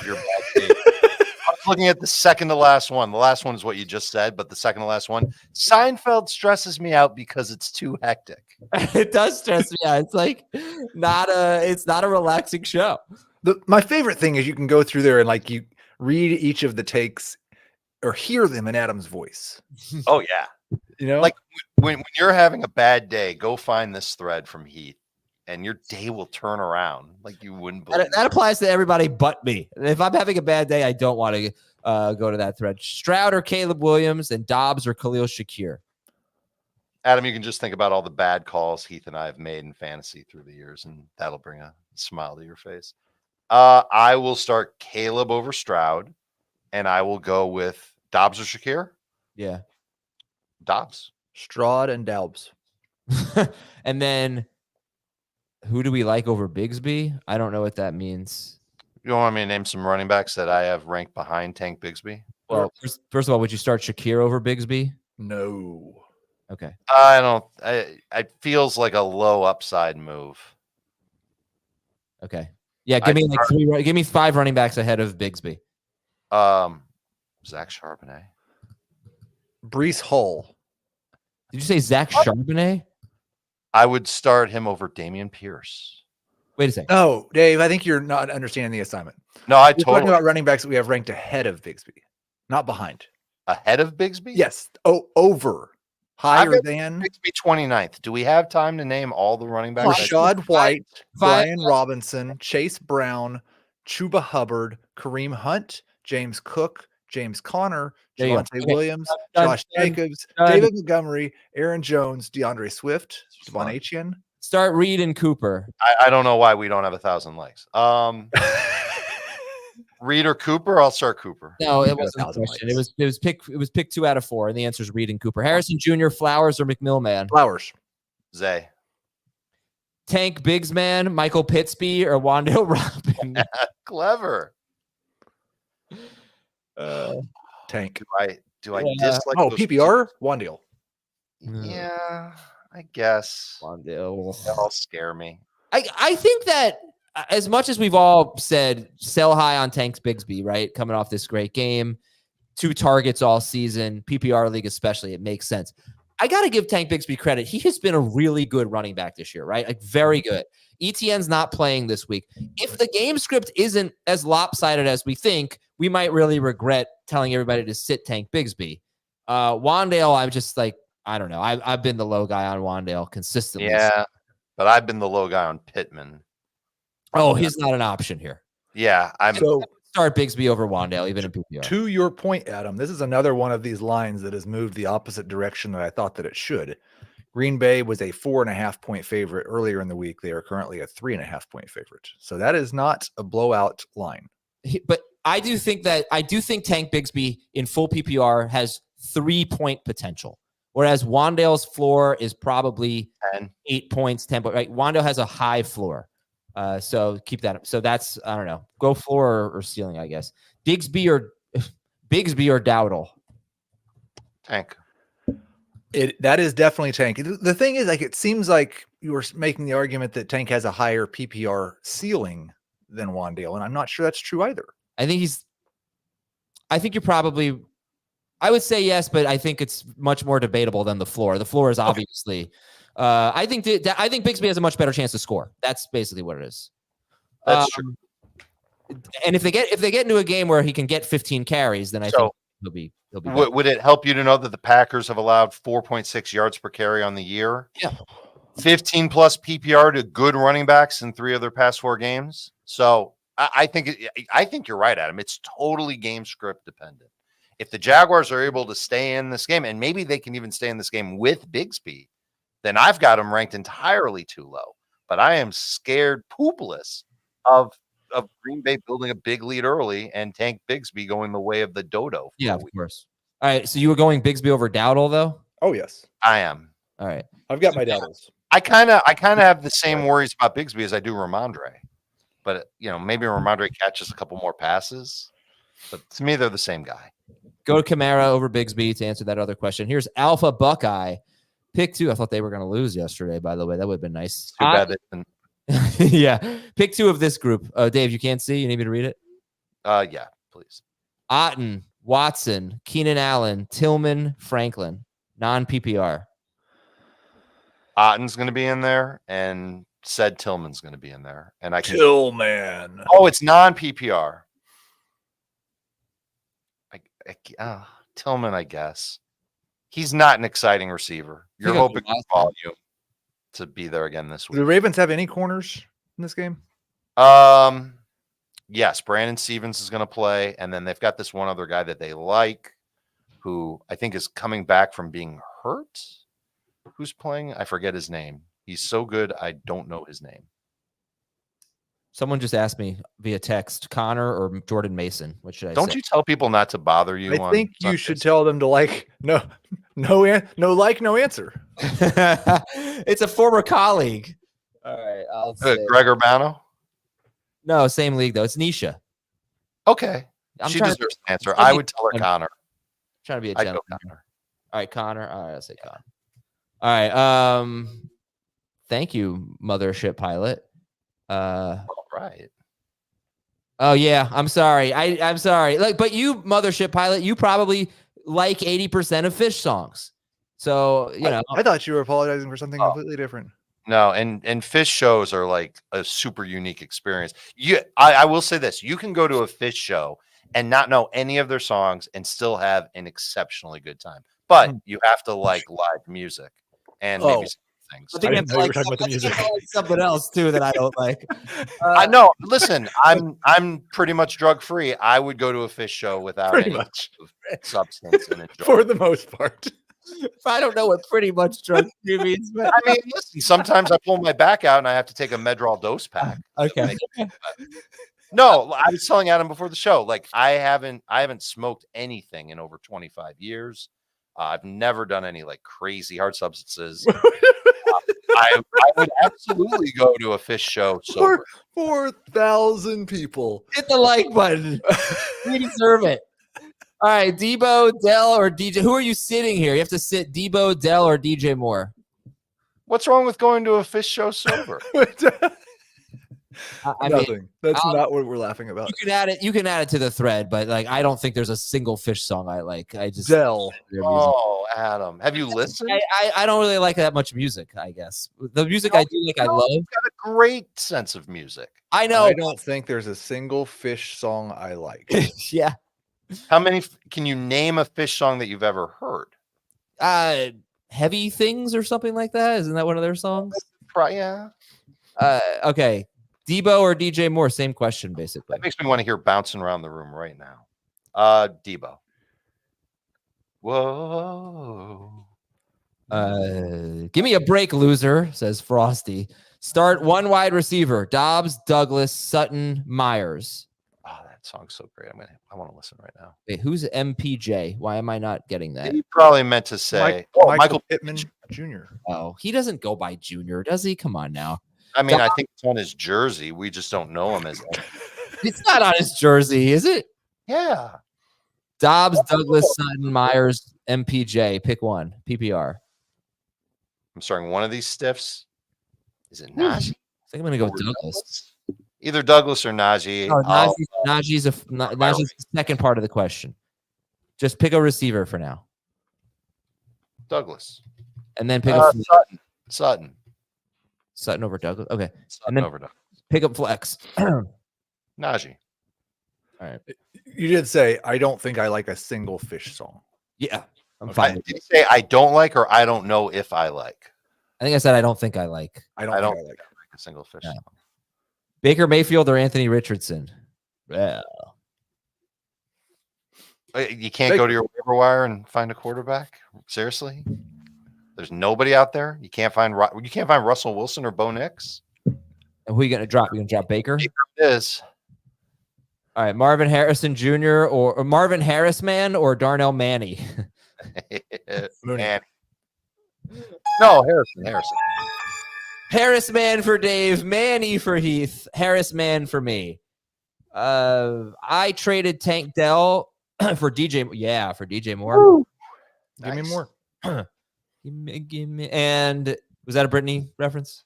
your bad game. I was looking at the second to last one. The last one is what you just said, but the second to last one. Seinfeld stresses me out because it's too hectic. It does stress me out. It's like it's not a relaxing show. My favorite thing is you can go through there and like you read each of the takes or hear them in Adam's voice. Oh yeah. You know, like when you're having a bad day, go find this thread from Heath and your day will turn around like you wouldn't believe. That applies to everybody but me. If I'm having a bad day, I don't want to go to that thread. Stroud or Caleb Williams and Dobbs or Khalil Shakir. Adam, you can just think about all the bad calls Heath and I have made in fantasy through the years, and that'll bring a smile to your face. I will start Caleb over Stroud, and I will go with Dobbs or Shakir. Yeah. Dobbs. Stroud and Daubs. And then who do we like over Bigsby? I don't know what that means. You want me to name some running backs that I have ranked behind Tank Bigsby? Well, first of all, would you start Shakir over Bigsby? No. Okay. I don't. It feels like a low upside move. Okay. Yeah, give me 5 running backs ahead of Bigsby. Zach Charbonnet. Breece Hall. Did you say Zach Charbonnet? I would start him over Dameon Pierce. Wait a second. No, Dave, I think you're not understanding the assignment. No, I We're totally talking about running backs that we have ranked ahead of Bigsby, not behind. ahead of Bigsby. Yes. Oh, over. Higher than Bigsby 29th. Do we have time to name all the running backs? Rashad White, Brian Robinson, Chase Brown, Chuba Hubbard, Kareem Hunt, James Cook, James Conner, Javonte Williams, Josh Jacobs, David Montgomery, Aaron Jones, DeAndre Swift, Devon Etienne. Start Reed and Cooper. I don't know why we don't have 1,000 likes. Reed or Cooper? I'll start Cooper. No, it wasn't a question. It was pick 2 out of 4, and the answer is Reed and Cooper. Harrison Jr., Flowers, or McMillman? Flowers. Zay. Tank Bigsman, Michael Pittsby, or Wandale Robin? Clever. Tank. Do I dislike Oh, those PPR? Wandale. Yeah, I guess. Wandale. They all scare me. I think that as much as we've all said, sell high on Tank Bigsby, right? Coming off this great game, 2 targets all season, PPR league especially, it makes sense. I got to give Tank Bigsby credit. He has been a really good running back this year, right? Like very good. Etienne's not playing this week. If the game script isn't as lopsided as we think, we might really regret telling everybody to sit Tank Bigsby. Wandale, I'm just like, I don't know. I've been the low guy on Wandale consistently. Yeah, but I've been the low guy on Pittman. Oh, he's not an option here. Yeah, So Start Bigsby over Wandale, even in PPR. to your point, Adam, this is another one of these lines that has moved the opposite direction that I thought that it should. Green Bay was a 4.5 point favorite earlier in the week. They are currently a 3.5 point favorite. So that is not a blowout line. But I do think Tank Bigsby in full PPR has 3-point potential, whereas Wandale's floor is probably 8 points, 10 points. Right? Wandale has a high floor. So keep that up. So that's, I don't know, go floor or ceiling, I guess. Bigsby or Dowdle. Tank. That is definitely Tank. The thing is, like, it seems like you were making the argument that Tank has a higher PPR ceiling than Wandale, and I'm not sure that's true either. I think you're probably, I would say yes, but I think it's much more debatable than the floor. The floor is obviously, I think Bigsby has a much better chance to score. That's basically what it is. That's true. And if they get into a game where he can get 15 carries, then I think he'll be. Would it help you to know that the Packers have allowed 4.6 yards per carry on the year? Yeah. 15 plus PPR to good running backs in 3 of their past 4 games. So I think you're right, Adam. It's totally game script dependent. If the Jaguars are able to stay in this game, and maybe they can even stay in this game with Bigsby, then I've got them ranked entirely too low. But I am scared poopless of Green Bay building a big lead early and Tank Bigsby going the way of the dodo. Yeah, of course. All right, so you were going Bigsby over Dowdle, though? Oh, yes. I am. All right. I've got my doubts. I kind of have the same worries about Bigsby as I do Ramondre. But, maybe Ramondre catches a couple more passes. But to me, they're the same guy. Go to Kamara over Bigsby to answer that other question. Here's Alpha Buckeye. Pick 2. I thought they were going to lose yesterday, by the way. That would have been nice. Too bad they didn't. Yeah. Pick 2 of this group. Dave, you can't see? You need me to read it? Yeah, please. Otten, Watson, Keenan Allen, Tillman, Franklin. Non-PPR. Otten's going to be in there, and said Tillman's going to be in there. And I can Tillman. Oh, it's non-PPR. Tillman, I guess. He's not an exciting receiver. You're hoping for volume to be there again this week. Do the Ravens have any corners in this game? Yes, Brandon Stevens is going to play, and then they've got this one other guy that they like, who I think is coming back from being hurt. Who's playing? I forget his name. He's so good, I don't know his name. Someone just asked me via text, Connor or Jordan Mason. What should I say? Don't you tell people not to bother you? I think you should tell them to no answer. It's a former colleague. All right, I'll say Greg Urbano? No, same league though. It's Nisha. Okay. She deserves an answer. I would tell her Connor. Trying to be a I'd gentleman. go Connor. All right, Connor. All right, I'll say Connor. All right. Thank you, Mothership Pilot. All right. Oh yeah, I'm sorry. I'm sorry. But you, Mothership Pilot, you probably like 80% of Fish songs. So I thought you were apologizing for something completely different. No, and Fish shows are like a super unique experience. I will say this: you can go to a Fish show and not know any of their songs and still have an exceptionally good time. But you have to like live music and maybe some things. I think we're talking about the music. Something else too that I don't like. I know. Listen, I'm pretty much drug free. I would go to a Fish show without Pretty any much. substance and enjoy. For the most part. I don't know what pretty much drug free means, but I mean, listen, sometimes I pull my back out and I have to take a Medrol dose pack. Okay. No, I was telling Adam before the show, like I haven't smoked anything in over 25 years. I've never done any like crazy hard substances. I would absolutely go to a fish show sober. 4,000 people. Hit the like button. We deserve it. All right, Debo, Dell, or DJ. Who are you sitting here? You have to sit Debo, Dell, or DJ Moore. What's wrong with going to a fish show sober? Nothing. That's not what we're laughing about. You can add it. You can add it to the thread, but like, I don't think there's a single Fish song I like. I just Dell. Oh, Adam, have you listened? I don't really like that much music. I guess the music I do like, I love. You've got a great sense of music. I know. I don't think there's a single Fish song I like. Yeah. How many? Can you name a Fish song that you've ever heard? Heavy Things or something like that. Isn't that one of their songs? Yeah. Okay. Debo or DJ Moore? Same question, basically. That makes me want to hear bouncing around the room right now. Debo. Whoa. Give me a break, loser, says Frosty. Start one wide receiver: Dobbs, Douglas, Sutton, Myers. Oh, that song's so great. I want to listen right now. Wait, who's MPJ? Why am I not getting that? He probably meant to say Michael Pittman Jr. Oh, he doesn't go by Junior, does he? Come on now. I mean, I think it's on his jersey. We just don't know him as that. It's not on his jersey, is it? Yeah. Dobbs, Douglas, Sutton, Myers, MPJ. Pick one. PPR. I'm starting one of these stiffs. Is it Najee? I think I'm going to go with Douglas. Either Douglas or Najee. No, Najee's the second part of the question. Just pick a receiver for now. Douglas. And then pick up Sutton. Sutton over Douglas. Okay. Sutton over Douglas. Pick up flex. Najee. All right. You did say, I don't think I like a single Fish song. Yeah. I'm fine. Did you say I don't like or I don't know if I like? I think I said I don't think I like. I don't like a single Fish Yeah. song. Baker Mayfield or Anthony Richardson? Yeah. You can't go to your waiver wire and find a quarterback? Seriously? There's nobody out there? You can't find Russell Wilson or Bo Nix? And who are you going to drop? You going to drop Baker? Baker it is. All right. Marvin Harrison Jr. or Marvin Harris man or Darnell Manny? Manny. No, Harrison. Harris man for Dave, Manny for Heath, Harris man for me. I traded Tank Dell for DJ. Yeah, for DJ Moore. Woo. Nice. Give me more. Give me. And was that a Britney reference?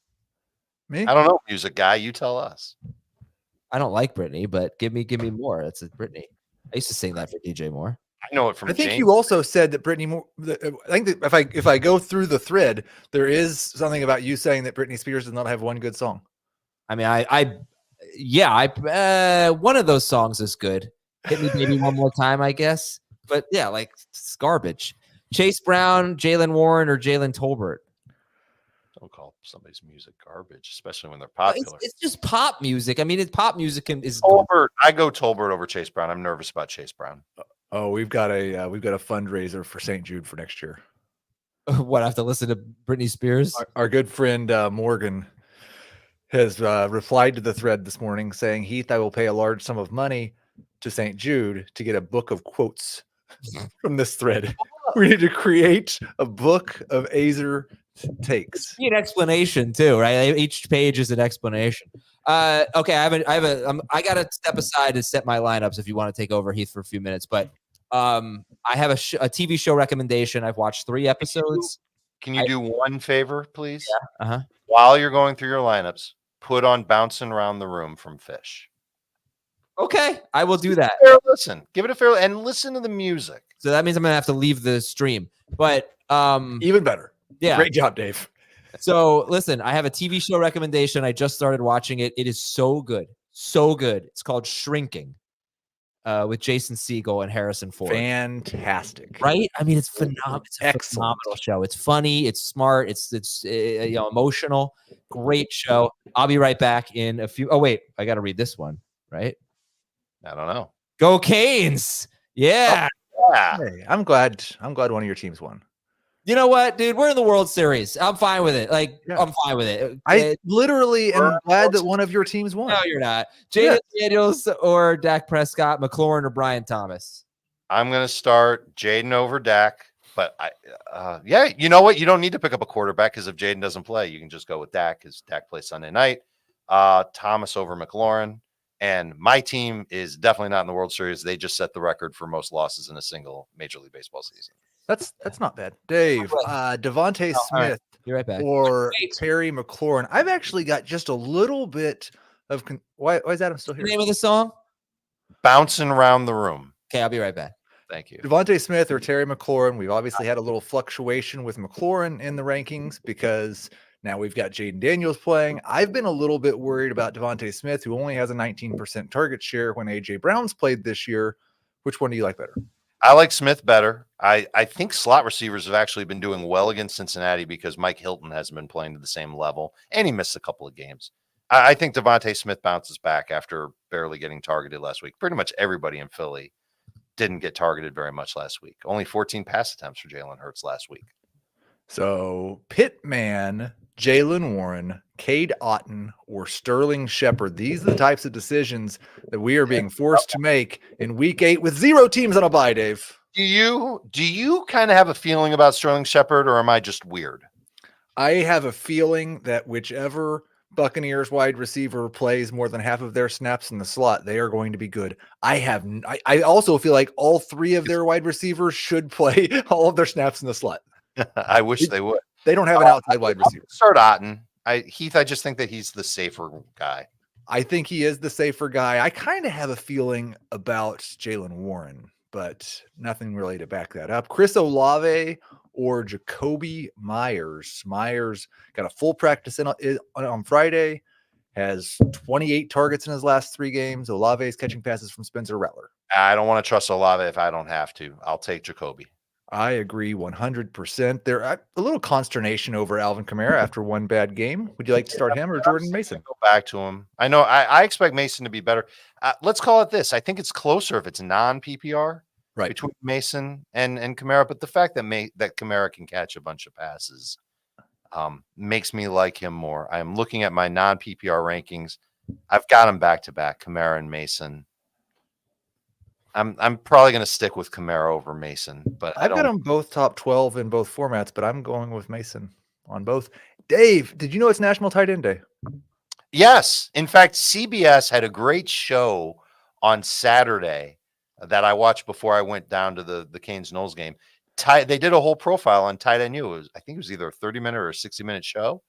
Me? I don't know, music guy. You tell us. I don't like Britney, but give me more. That's a Britney. I used to sing that for DJ Moore. I know it from. I think James. you also said that Britney Moore. I think that if I go through the thread, there is something about you saying that Britney Spears does not have one good song. I mean, one of those songs is good. Hit Me Baby One More Time, I guess. But yeah, like it's garbage. Chase Brown, Jalen Warren, or Jalen Tolbert. Don't call somebody's music garbage, especially when they're popular. It's just pop music. I mean, it's pop music is Tolbert. I go Tolbert over Chase Brown. I'm nervous about Chase Brown. Oh, we've got a fundraiser for St. Jude for next year. What, I have to listen to Britney Spears? Our good friend Morgan has replied to the thread this morning saying, Heath, I will pay a large sum of money to St. Jude to get a book of quotes from this thread. We need to create a book of Azer takes. An explanation too, right? Each page is an explanation. Okay, I got to step aside to set my lineups if you want to take over, Heath, for a few minutes. But I have a TV show recommendation. I've watched 3 episodes. Can you do one favor, please? Yeah. Uh-huh. While you're going through your lineups, put on Bouncing Around the Room from Fish. Okay, I will do that. Fair listen. Give it a fair and listen to the music. So that means I'm gonna have to leave the stream. But even better. Yeah. Great job, Dave. So listen, I have a TV show recommendation. I just started watching it. It is so good. So good. It's called Shrinking. With Jason Segel and Harrison Ford. Fantastic. Right? I mean, it's phenomenal. It's a phenomenal show. It's funny. It's smart. It's emotional. Great show. I'll be right back in a few. Oh, wait. I got to read this one, right? I don't know. Go Canes. Yeah. Oh, yeah. Hey, I'm glad one of your teams won. You know what, dude? We're in the World Series. I'm fine with it. Yeah. I'm fine with it. I literally am glad that one of your teams won. No, you're not. Jayden Daniels or Dak Prescott, McLaurin or Brian Thomas? I'm going to start Jayden over Dak. But yeah, you know what? You don't need to pick up a quarterback because if Jayden doesn't play, you can just go with Dak because Dak plays Sunday night. Thomas over McLaurin. And my team is definitely not in the World Series. They just set the record for most losses in a single Major League Baseball season. That's not bad. Dave, Devontae Smith You're right back. or Wait. Terry McLaurin. I've actually got just a little bit of why is Adam still The here? name of the song? Bouncing around the room. Okay, I'll be right back. Thank you. Devontae Smith or Terry McLaurin. We've obviously had a little fluctuation with McLaurin in the rankings because now we've got Jayden Daniels playing. I've been a little bit worried about Devontae Smith, who only has a 19% target share when AJ Brown's played this year. Which one do you like better? I like Smith better. I think slot receivers have actually been doing well against Cincinnati because Mike Hilton hasn't been playing to the same level, and he missed a couple of games. I think Devontae Smith bounces back after barely getting targeted last week. Pretty much everybody in Philly didn't get targeted very much last week. Only 14 pass attempts for Jalen Hurts last week. So Pittman, Jaylen Warren, Cade Otton, or Sterling Shepard. These are the types of decisions that we are being forced to make in week 8 with 0 teams on a bye, Dave. Do you kind of have a feeling about Sterling Shepard, or am I just weird? I have a feeling that whichever Buccaneers wide receiver plays more than half of their snaps in the slot, they are going to be good. I also feel like all 3 of their wide receivers should play all of their snaps in the slot. I wish they would. They don't have an outside wide receiver. Start Otten. Heath, I just think that he's the safer guy. I think he is the safer guy. I kind of have a feeling about Jaylen Warren, but nothing really to back that up. Chris Olave or Jacoby Myers. Myers got a full practice on Friday, has 28 targets in his last 3 games. Olave is catching passes from Spencer Rattler. I don't want to trust Olave if I don't have to. I'll take Jacoby. I agree 100%. There a little consternation over Alvin Kamara after one bad game. Would you like to start him or Jordan Mason? Go back to him. I know I expect Mason to be better. Let's call it this. I think it's closer if it's non-PPR between Mason and Kamara. But the fact that that Kamara can catch a bunch of passes makes me like him more. I'm looking at my non-PPR rankings. I've got him back-to-back, Kamara and Mason. I'm probably going to stick with Kamara over Mason, but I've got them both top 12 in both formats, but I'm going with Mason on both. Dave, did you know it's National Tight End Day? Yes. In fact, CBS had a great show on Saturday that I watched before I went down to the Canes-Knowles game. They did a whole profile on tight end. I think it was either a 30-minute or a 60-minute show,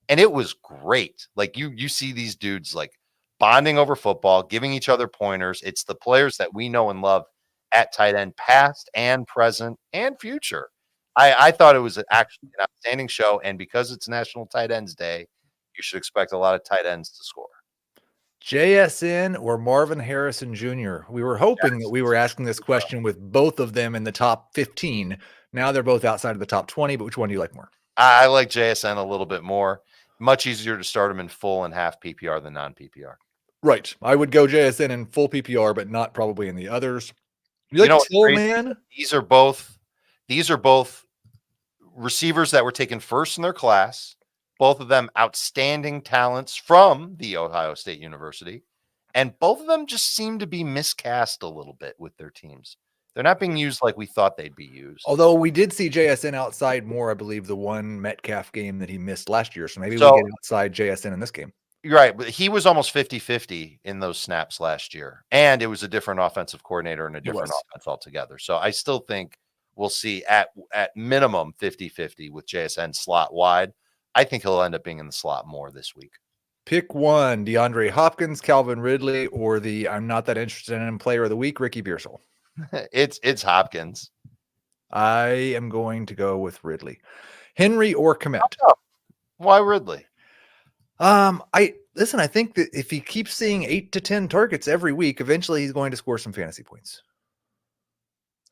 and it was great. Like you see these dudes like bonding over football, giving each other pointers. It's the players that we know and love at tight end, past and present and future. I thought it was actually an outstanding show, and because it's National Tight Ends Day, you should expect a lot of tight ends to score. JSN or Marvin Harrison Jr.? We were hoping that we were asking this question with both of them in the top 15. Now they're both outside of the top 20, but which one do you like more? I like JSN a little bit more. Much easier to start him in full and half PPR than non-PPR. Right. I would go JSN in full PPR, but not probably in the others. You like Tillman? These are both receivers that were taken first in their class. Both of them outstanding talents from the Ohio State University. And both of them just seem to be miscast a little bit with their teams. They're not being used like we thought they'd be used. Although we did see JSN outside more, I believe, the one Metcalf game that he missed last year. So maybe we get outside JSN in this game. You're right, but he was almost 50-50 in those snaps last year. And it was a different offensive coordinator and a different offense altogether. So I still think we'll see at minimum 50-50 with JSN slot wide. I think he'll end up being in the slot more this week. Pick one: DeAndre Hopkins, Calvin Ridley, or the I'm not that interested in player of the week, Ricky Bearsall. It's Hopkins. I am going to go with Ridley. Henry or Kmet? Why Ridley? I think that if he keeps seeing 8 to 10 targets every week, eventually he's going to score some fantasy points.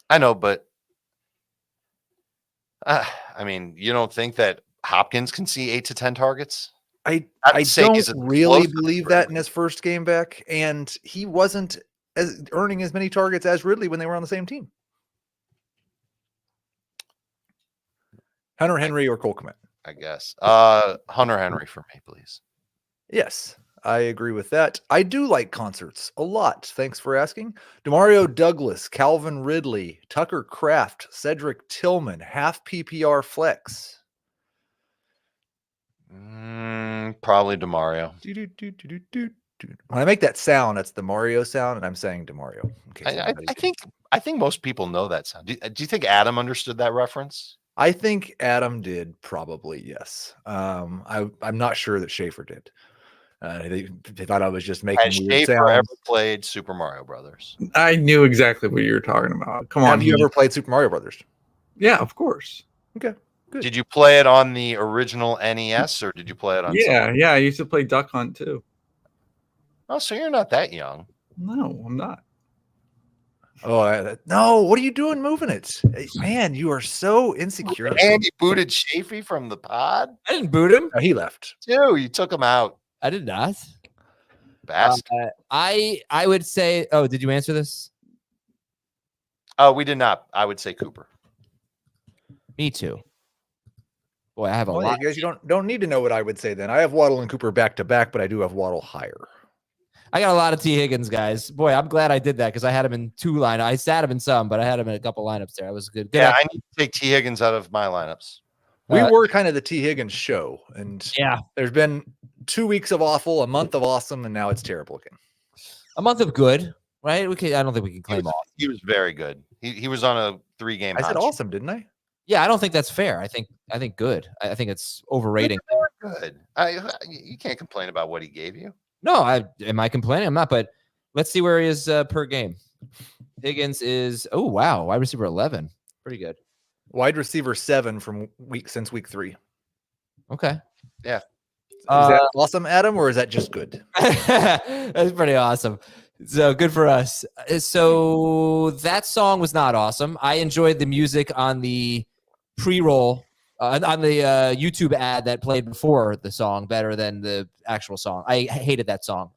I know, but I mean, you don't think that Hopkins can see 8 to 10 targets? I don't really believe that in his first game back, and he wasn't earning as many targets as Ridley when they were on the same team. Hunter Henry or Cole Kmet? I guess. Hunter Henry for me, please. Yes. I agree with that. I do like concerts a lot. Thanks for asking. Demario Douglas, Calvin Ridley, Tucker Kraft, Cedric Tillman, half PPR flex. Probably DeMario. When I make that sound, that's the Mario sound, and I'm saying DeMario. In case I think most people know that sound. Do you think Adam understood that reference? I think Adam did, probably, yes. I'm not sure that Schaefer did. They thought I was just making Has weird Schaefer sounds. ever played Super Mario Brothers? I knew exactly what you were talking about. Come on. Have you ever played Super Mario Brothers? Yeah, of course. Okay, good. Did you play it on the original NES or did you play it on? Yeah. I used to play Duck Hunt too. Oh, so you're not that young. No, I'm not. Oh, no. What are you doing moving it? Man, you are so insecure. And you booted Chafee from the pod? I didn't boot him. No, he left. Too. You took him out. I did not. Bastard. I would say. Oh, did you answer this? Oh, we did not. I would say Cooper. Me too. Boy, I have a Well, lot. you guys, don't need to know what I would say then. I have Waddle and Cooper back to back, but I do have Waddle higher. I got a lot of T. Higgins, guys. Boy, I'm glad I did that because I had him in 2 lineups. I sat him in some, but I had him in a couple lineups there. I was good. Yeah, I need to take T. Higgins out of my lineups. We were kind of the T. Higgins show, and yeah, there's been 2 weeks of awful, a month of awesome, and now it's terrible again. A month of good, right? I don't think we can claim all. He was very good. He was on a 3-game. I said awesome, didn't I? Yeah, I don't think that's fair. I think good. I think it's overrating. Good. You can't complain about what he gave you. No, am I complaining? I'm not. But let's see where he is per game. Higgins is wide receiver 11, pretty good. Wide receiver 7 since week 3. Okay. Yeah. Is that awesome, Adam, or is that just good? That's pretty awesome. So good for us. So that song was not awesome. I enjoyed the music on the pre-roll on the YouTube ad that played before the song better than the actual song. I hated that song.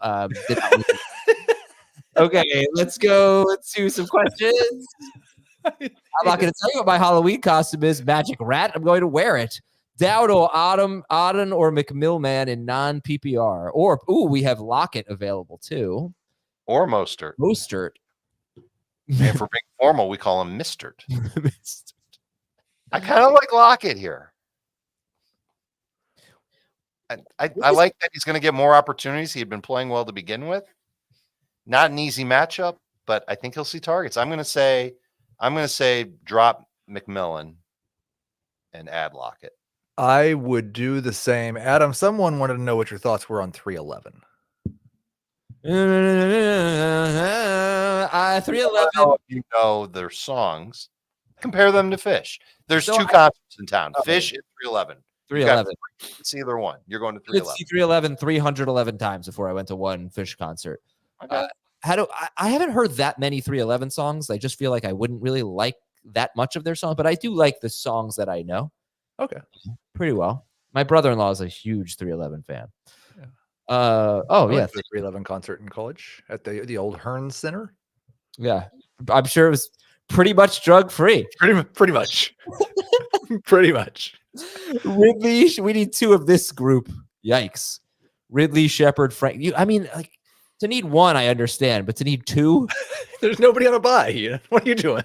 Okay, let's go to some questions. I'm not going to tell you what my Halloween costume is. Magic Rat. I'm going to wear it. Dowdle, Auden, or McMillman in non-PPR. Or, we have Lockett available too. Or Mostert. And for being formal, we call him Mistert. I kind of like Lockett here. I like that he's going to get more opportunities. He had been playing well to begin with. Not an easy matchup, but I think he'll see targets. I'm going to say drop McMillan and add Lockett. I would do the same. Adam, someone wanted to know what your thoughts were on 311. 311. You know their songs. Compare them to Fish. There's 2 concerts in town. Okay. Fish and 311. 311. It's either one. You're going to 311. See 311 311 times before I went to one Fish concert. Okay. I haven't heard that many 311 songs. I just feel like I wouldn't really like that much of their songs, but I do like the songs that I know. Okay. Pretty well. My brother-in-law is a huge 311 fan. Yeah. I went to the 311 concert in college at the old Hearn Center. Yeah. I'm sure it was pretty much drug-free. Pretty much. Pretty much. Ridley, we need 2 of this group. Yikes. Ridley, Shepard, Frank. To need 1, I understand, but to need 2? There's nobody on a buy. What are you doing?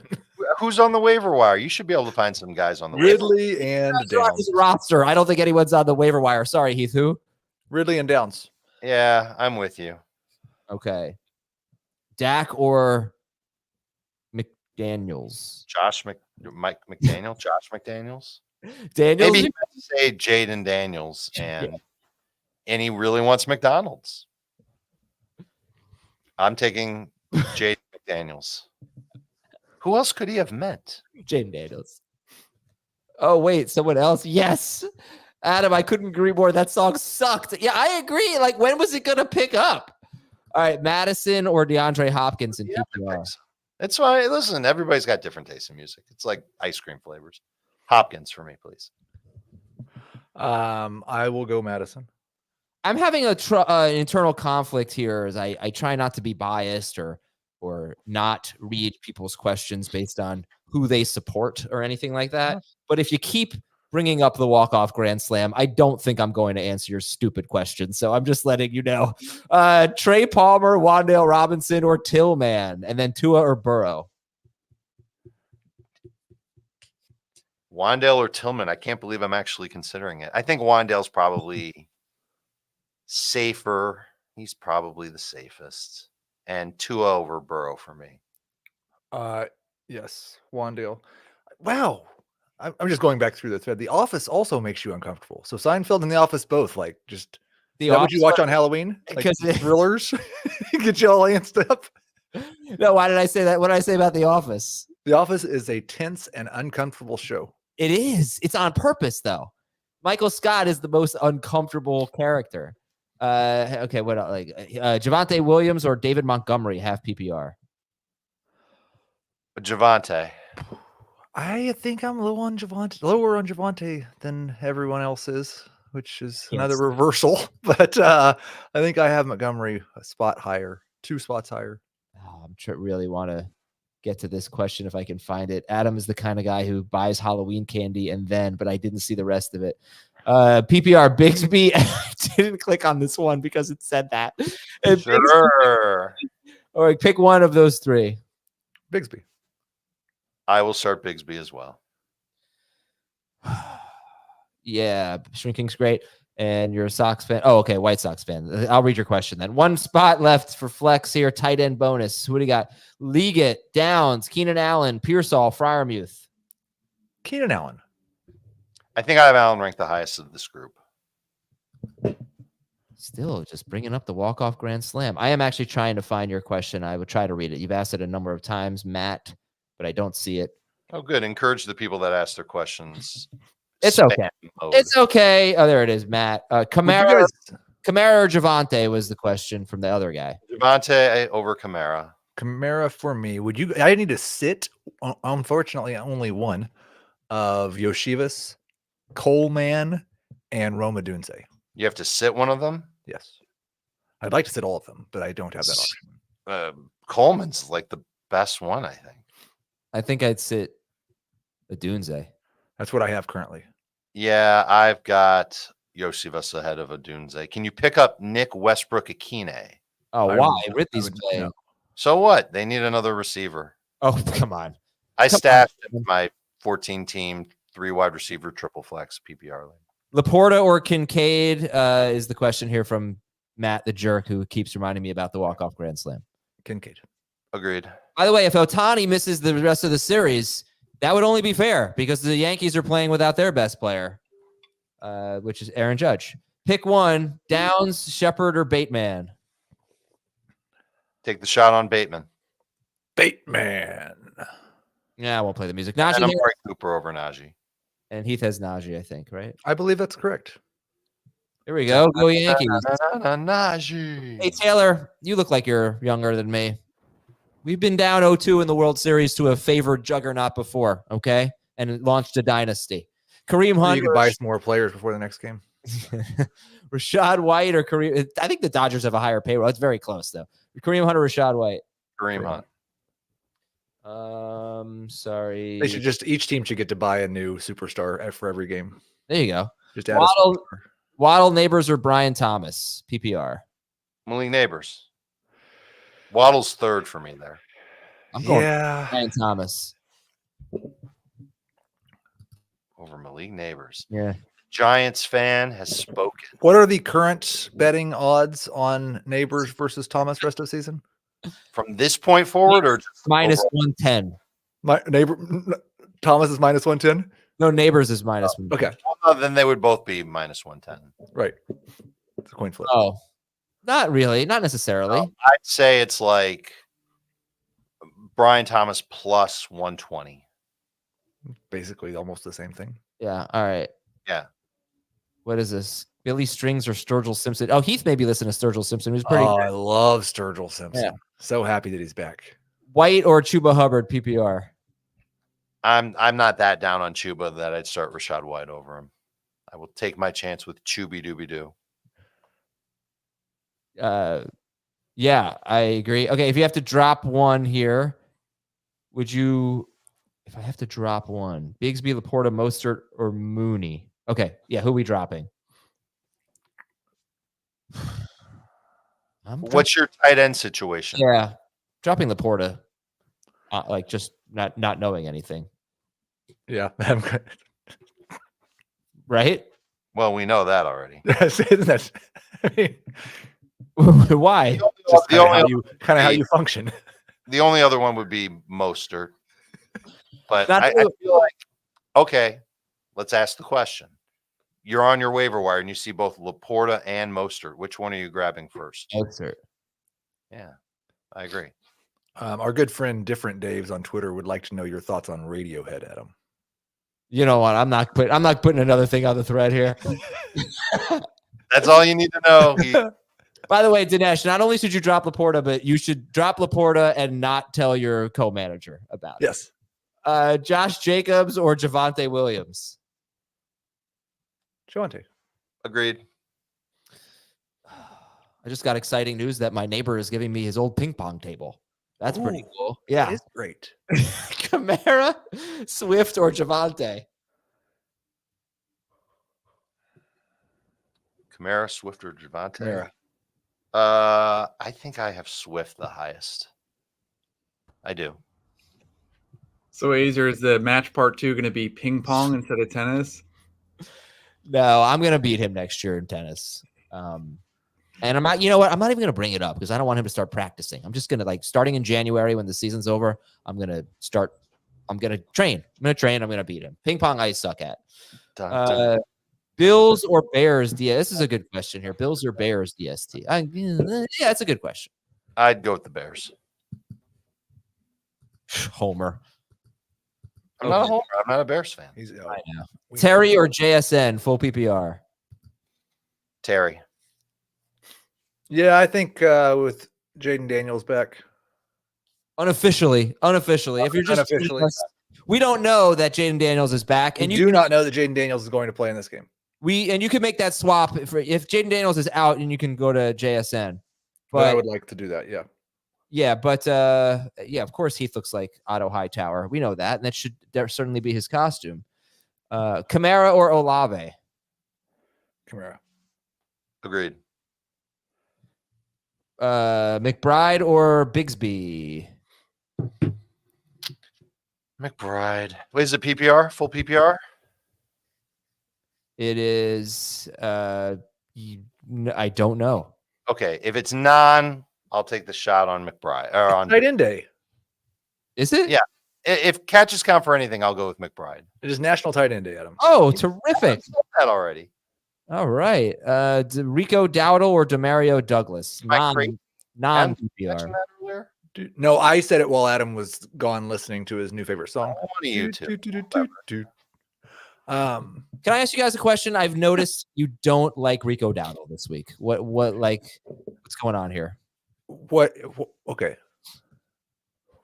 Who's on the waiver wire? You should be able to find some guys on the Ridley waiver. and Downs. Roster. I don't think anyone's on the waiver wire. Sorry, Heath. Who? Ridley and Downs. Yeah, I'm with you. Okay. Dak or McDaniels? Mike McDaniel? Josh McDaniels? Daniels? Maybe he meant to say Jayden Daniels, and he really wants McDonald's. I'm taking Jayden McDaniels. Who else could he have meant? Jayden Daniels. Oh, wait, someone else? Yes. Adam, I couldn't agree more. That song sucked. Yeah, I agree. Like, when was it going to pick up? All right, Madison or DeAndre Hopkins in PPR? That's why, listen, everybody's got different tastes in music. It's like ice cream flavors. Hopkins for me, please. I will go Madison. I'm having an internal conflict here as I try not to be biased or not read people's questions based on who they support or anything like that. But if you keep bringing up the walk-off grand slam. I don't think I'm going to answer your stupid question, so I'm just letting you know. Trey Palmer, Wan'Dale Robinson, or Tillman, and then Tua or Burrow. Wan'Dale or Tillman. I can't believe I'm actually considering it. I think Wan'Dale's probably safer. He's probably the safest. And Tua over Burrow for me. Yes, Wandale. Wow. I'm just going back through the thread. The Office also makes you uncomfortable. So Seinfeld and The Office both is that what you watch on Halloween? Like thrillers? Get you all amped up? No, why did I say that? What did I say about The Office? The Office is a tense and uncomfortable show. It is. It's on purpose, though. Michael Scott is the most uncomfortable character. Okay, what else? Javonte Williams or David Montgomery half PPR? Javonte. I think I'm lower on Javonte than everyone else is, which is another reversal. But I think I have Montgomery a spot higher, 2 spots higher. Oh, really want to get to this question if I can find it. Adam is the kind of guy who buys Halloween candy but I didn't see the rest of it. PPR Bigsby. I didn't click on this one because it said that. Sure. Or pick one of those 3. Bigsby. I will start Bigsby as well. Yeah, shrinking's great. And you're a Sox fan. Oh, okay, White Sox fan. I'll read your question then. 1 spot left for flex here. Tight end bonus. Who do you got? Liggett, Downs, Keenan Allen, Pearsall, Freiermuth. Keenan Allen. I think I have Allen ranked the highest of this group. Still just bringing up the walk-off grand slam. I am actually trying to find your question. I would try to read it. You've asked it a number of times, Matt, but I don't see it. Oh, good. Encourage the people that ask their questions. It's okay. It's okay. Oh, there it is, Matt. Kamara or Javonte was the question from the other guy. Javonte over Kamara. Kamara for me. I need to sit, unfortunately, only one of Yoshivas, Coleman, and Roma Dunze. You have to sit one of them? Yes. I'd like to sit all of them, but I don't have that option. Coleman's like the best one, I think. I think I'd sit a Dunze. That's what I have currently. Yeah, I've got Yosivas ahead of a Dunze. Can you pick up Nick Westbrook-Akine? Oh, why? Ridley's playing. No. So what? They need another receiver. Oh, come on. I stashed my 14-team 3 wide receiver triple flex PPR league. Laporta or Kincaid is the question here from Matt the jerk who keeps reminding me about the walk-off grand slam. Kincaid. Agreed. By the way, if Ohtani misses the rest of the series, that would only be fair because the Yankees are playing without their best player, which is Aaron Judge. Pick one, Downs, Shepard, or Bateman. Take the shot on Bateman. Bateman. Yeah, I won't play the music. And Najee Amari Cooper over Najee. And Heath has Najee, I think, right? I believe that's correct. Here we go. Go Yankees. Najee. Hey, Taylor, you look like you're younger than me. We've been down 0-2 in the World Series to a favored juggernaut before, okay? And it launched a dynasty. Kareem Hunt. You can buy some more players before the next game. Rashad White or Kareem. I think the Dodgers have a higher payroll. It's very close, though. Kareem Hunt or Rashad White? Kareem Hunt. Sorry. They should each team should get to buy a new superstar for every game. There you go. Just add Waddle, Neighbors, or Brian Thomas? PPR. Malik Neighbors. Waddle's third for me there. I'm going Brian Thomas. Over Malik Neighbors. Yeah. Giants fan has spoken. What are the current betting odds on Neighbors versus Thomas rest of the season? From this point forward or just minus overall? 110. My neighbor Thomas is minus 110. No, Neighbors is minus 110. Okay. Well, then they would both be minus 110. Right. It's a coin flip. Oh, not really. Not necessarily. I'd say it's like Brian Thomas plus 120. Basically almost the same thing. Yeah. All right. Yeah. What is this? Billy Strings or Sturgill Simpson? Oh, Heath maybe listened to Sturgill Simpson. Who's pretty good. I love Sturgill Simpson. Yeah. So happy that he's back. White or Chuba Hubbard? PPR. I'm not that down on Chuba that I'd start Rashad White over him. I will take my chance with Chubby Dooby Doo. Yeah, I agree. Okay, if you have to drop one here, would you If I have to drop one, Bigsby, Laporta, Mostert, or Mooney. Okay, yeah, who are we dropping? What's your tight end situation? Yeah, dropping Laporta. Like just not knowing anything. Yeah, I'm good. Right? Well, we know that already. That's, I mean, Why? just The kind of how you function. The only other one would be Mostert. But Not I feel like, okay, let's ask the question. You're on your waiver wire and you see both Laporta and Mostert. Which one are you grabbing first? Mostert. Yeah, I agree. Our good friend Different Daves on Twitter would like to know your thoughts on Radiohead, Adam. You know what? I'm not putting another thing on the thread here. That's all you need to know. By the way, Dinesh, not only should you drop Laporta, but you should drop Laporta and not tell your co-manager about it. Yes. Josh Jacobs or Javonte Williams? Javonte. Agreed. I just got exciting news that my neighbor is giving me his old ping pong table. That's pretty Ooh, cool. Yeah. That is great. Kamara, Swift, or Javonte? Kamara, Swift, or Javonte? Kamara. I think I have Swift the highest. I do. So, Azer, is the match part 2 going to be ping pong instead of tennis? No, I'm going to beat him next year in tennis. And I'm not, you know what? I'm not even going to bring it up because I don't want him to start practicing. I'm just going to starting in January when the season's over, I'm going to train. I'm going to beat him. Ping pong, I suck at. Bills or Bears? This is a good question here. Bills or Bears DST? Yeah, it's a good question. I'd go with the Bears. Homer. I'm not a Homer. I'm not a Bears fan. I know. Terry or JSN, full PPR? Terry. Yeah, I think with Jayden Daniels back. Unofficially. If you're just unofficially, we don't know that Jayden Daniels is back, and you do not know that Jayden Daniels is going to play in this game. You can make that swap if Jayden Daniels is out, and you can go to JSN. But I would like to do that. Yeah. Yeah, but of course Heath looks like Otto Hightower. We know that, and that should certainly be his costume. Kamara or Olave? Kamara. Agreed. McBride or Bigsby? McBride. Wait, is it PPR? Full PPR? It is. I don't know. Okay, if it's non, I'll take the shot on McBride. Or on tight end day. Is it? Yeah. If catches count for anything, I'll go with McBride. It is National Tight End Day, Adam. Oh, terrific! That already. All right. Rico Dowdle or Demario Douglas? Non PPR. No, I said it while Adam was gone listening to his new favorite song. YouTube. Can I ask you guys a question? I've noticed you don't like Rico Dowdle this week. What's going on here? Okay.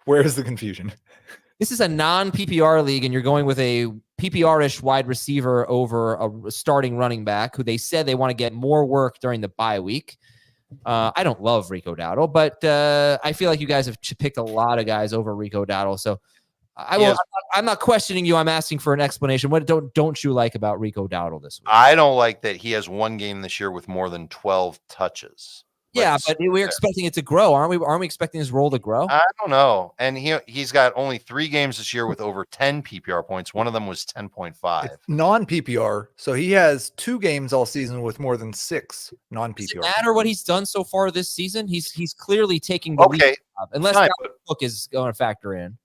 Where is the confusion? This is a non-PPR league, and you're going with a PPR-ish wide receiver over a starting running back who they said they want to get more work during the bye week. I don't love Rico Dowdle, but I feel like you guys have picked a lot of guys over Rico Dowdle. So I'm not questioning you. I'm asking for an explanation. What don't you like about Rico Dowdle this week? I don't like that he has one game this year with more than 12 touches. Yeah, but we're expecting it to grow, aren't we? Aren't we expecting his role to grow? I don't know. And he's got only 3 games this year with over 10 PPR points. One of them was 10.5. It's non-PPR, so he has 2 games all season with more than 6 non-PPR. Does it matter what he's done so far this season? He's clearly taking the lead up, unless Cook is going to factor in.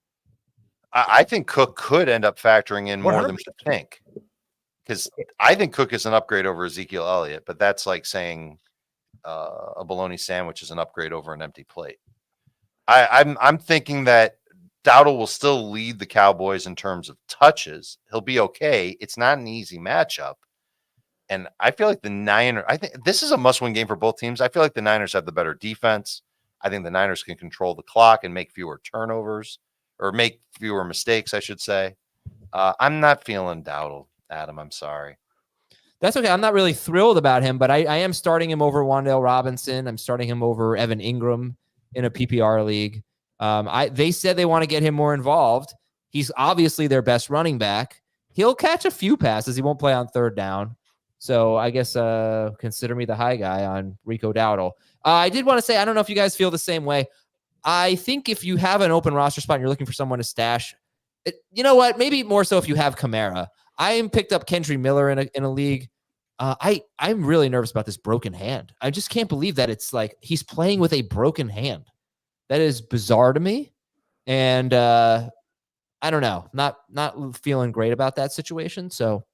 I think Cook could end up factoring in more than we think, because I think Cook is an upgrade over Ezekiel Elliott, but that's like saying a bologna sandwich is an upgrade over an empty plate. I'm thinking that Dowdle will still lead the Cowboys in terms of touches. He'll be okay. It's not an easy matchup. And I feel like I think this is a must-win game for both teams. I feel like the Niners have the better defense. I think the Niners can control the clock and make fewer turnovers, or make fewer mistakes, I should say. I'm not feeling Dowdle, Adam. I'm sorry. That's okay. I'm not really thrilled about him, but I am starting him over Wan'Dale Robinson. I'm starting him over Evan Ingram in a PPR league. They said they want to get him more involved. He's obviously their best running back. He'll catch a few passes. He won't play on third down. So I guess consider me the high guy on Rico Dowdle. I did want to say, I don't know if you guys feel the same way. I think if you have an open roster spot and you're looking for someone to stash, you know what? Maybe more so if you have Kamara. I picked up Kendry Miller in a league. I'm really nervous about this broken hand. I just can't believe that it's like he's playing with a broken hand. That is bizarre to me. And I don't know. Not feeling great about that situation. So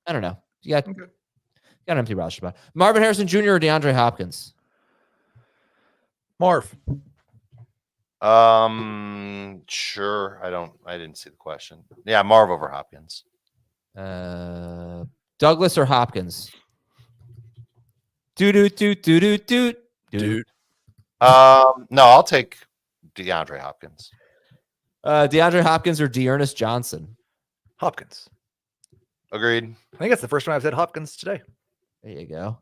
I don't know. You got an empty roster spot. Marvin Harrison Jr. or DeAndre Hopkins? Marv. Sure. I didn't see the question. Yeah, Marv over Hopkins. Douglas or Hopkins? Dude. No, I'll take DeAndre Hopkins. DeAndre Hopkins or Dearness Johnson? Hopkins. Agreed. I think that's the first time I've said Hopkins today. There you go.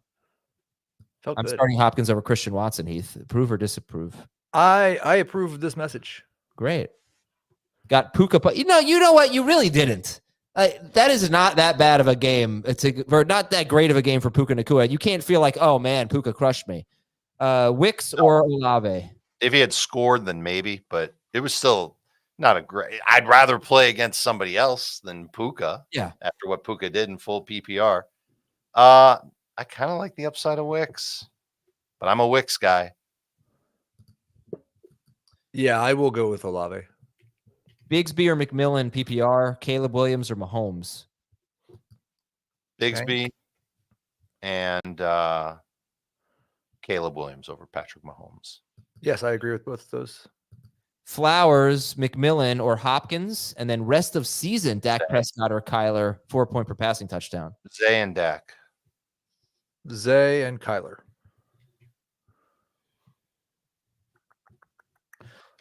Felt I'm good. starting Hopkins over Christian Watson, Heath. Approve or disapprove? I approve of this message. Great. Got Puka. You know what? You really didn't. That is not that bad of a game. Or not that great of a game for Puka Nacua. You can't feel like, oh man, Puka crushed me. Wicks or Olave? If he had scored, then maybe, but it was still not a great. I'd rather play against somebody else than Puka. Yeah. After what Puka did in full PPR. I kind of like the upside of Wicks, but I'm a Wicks guy. Yeah, I will go with Olave. Bigsby or McMillan PPR? Caleb Williams or Mahomes? Bigsby and Caleb Williams over Patrick Mahomes. Yes, I agree with both of those. Flowers, McMillan, or Hopkins, and then rest of season, Dak Prescott or Kyler, 4-point per passing touchdown. Zay and Dak. Zay and Kyler.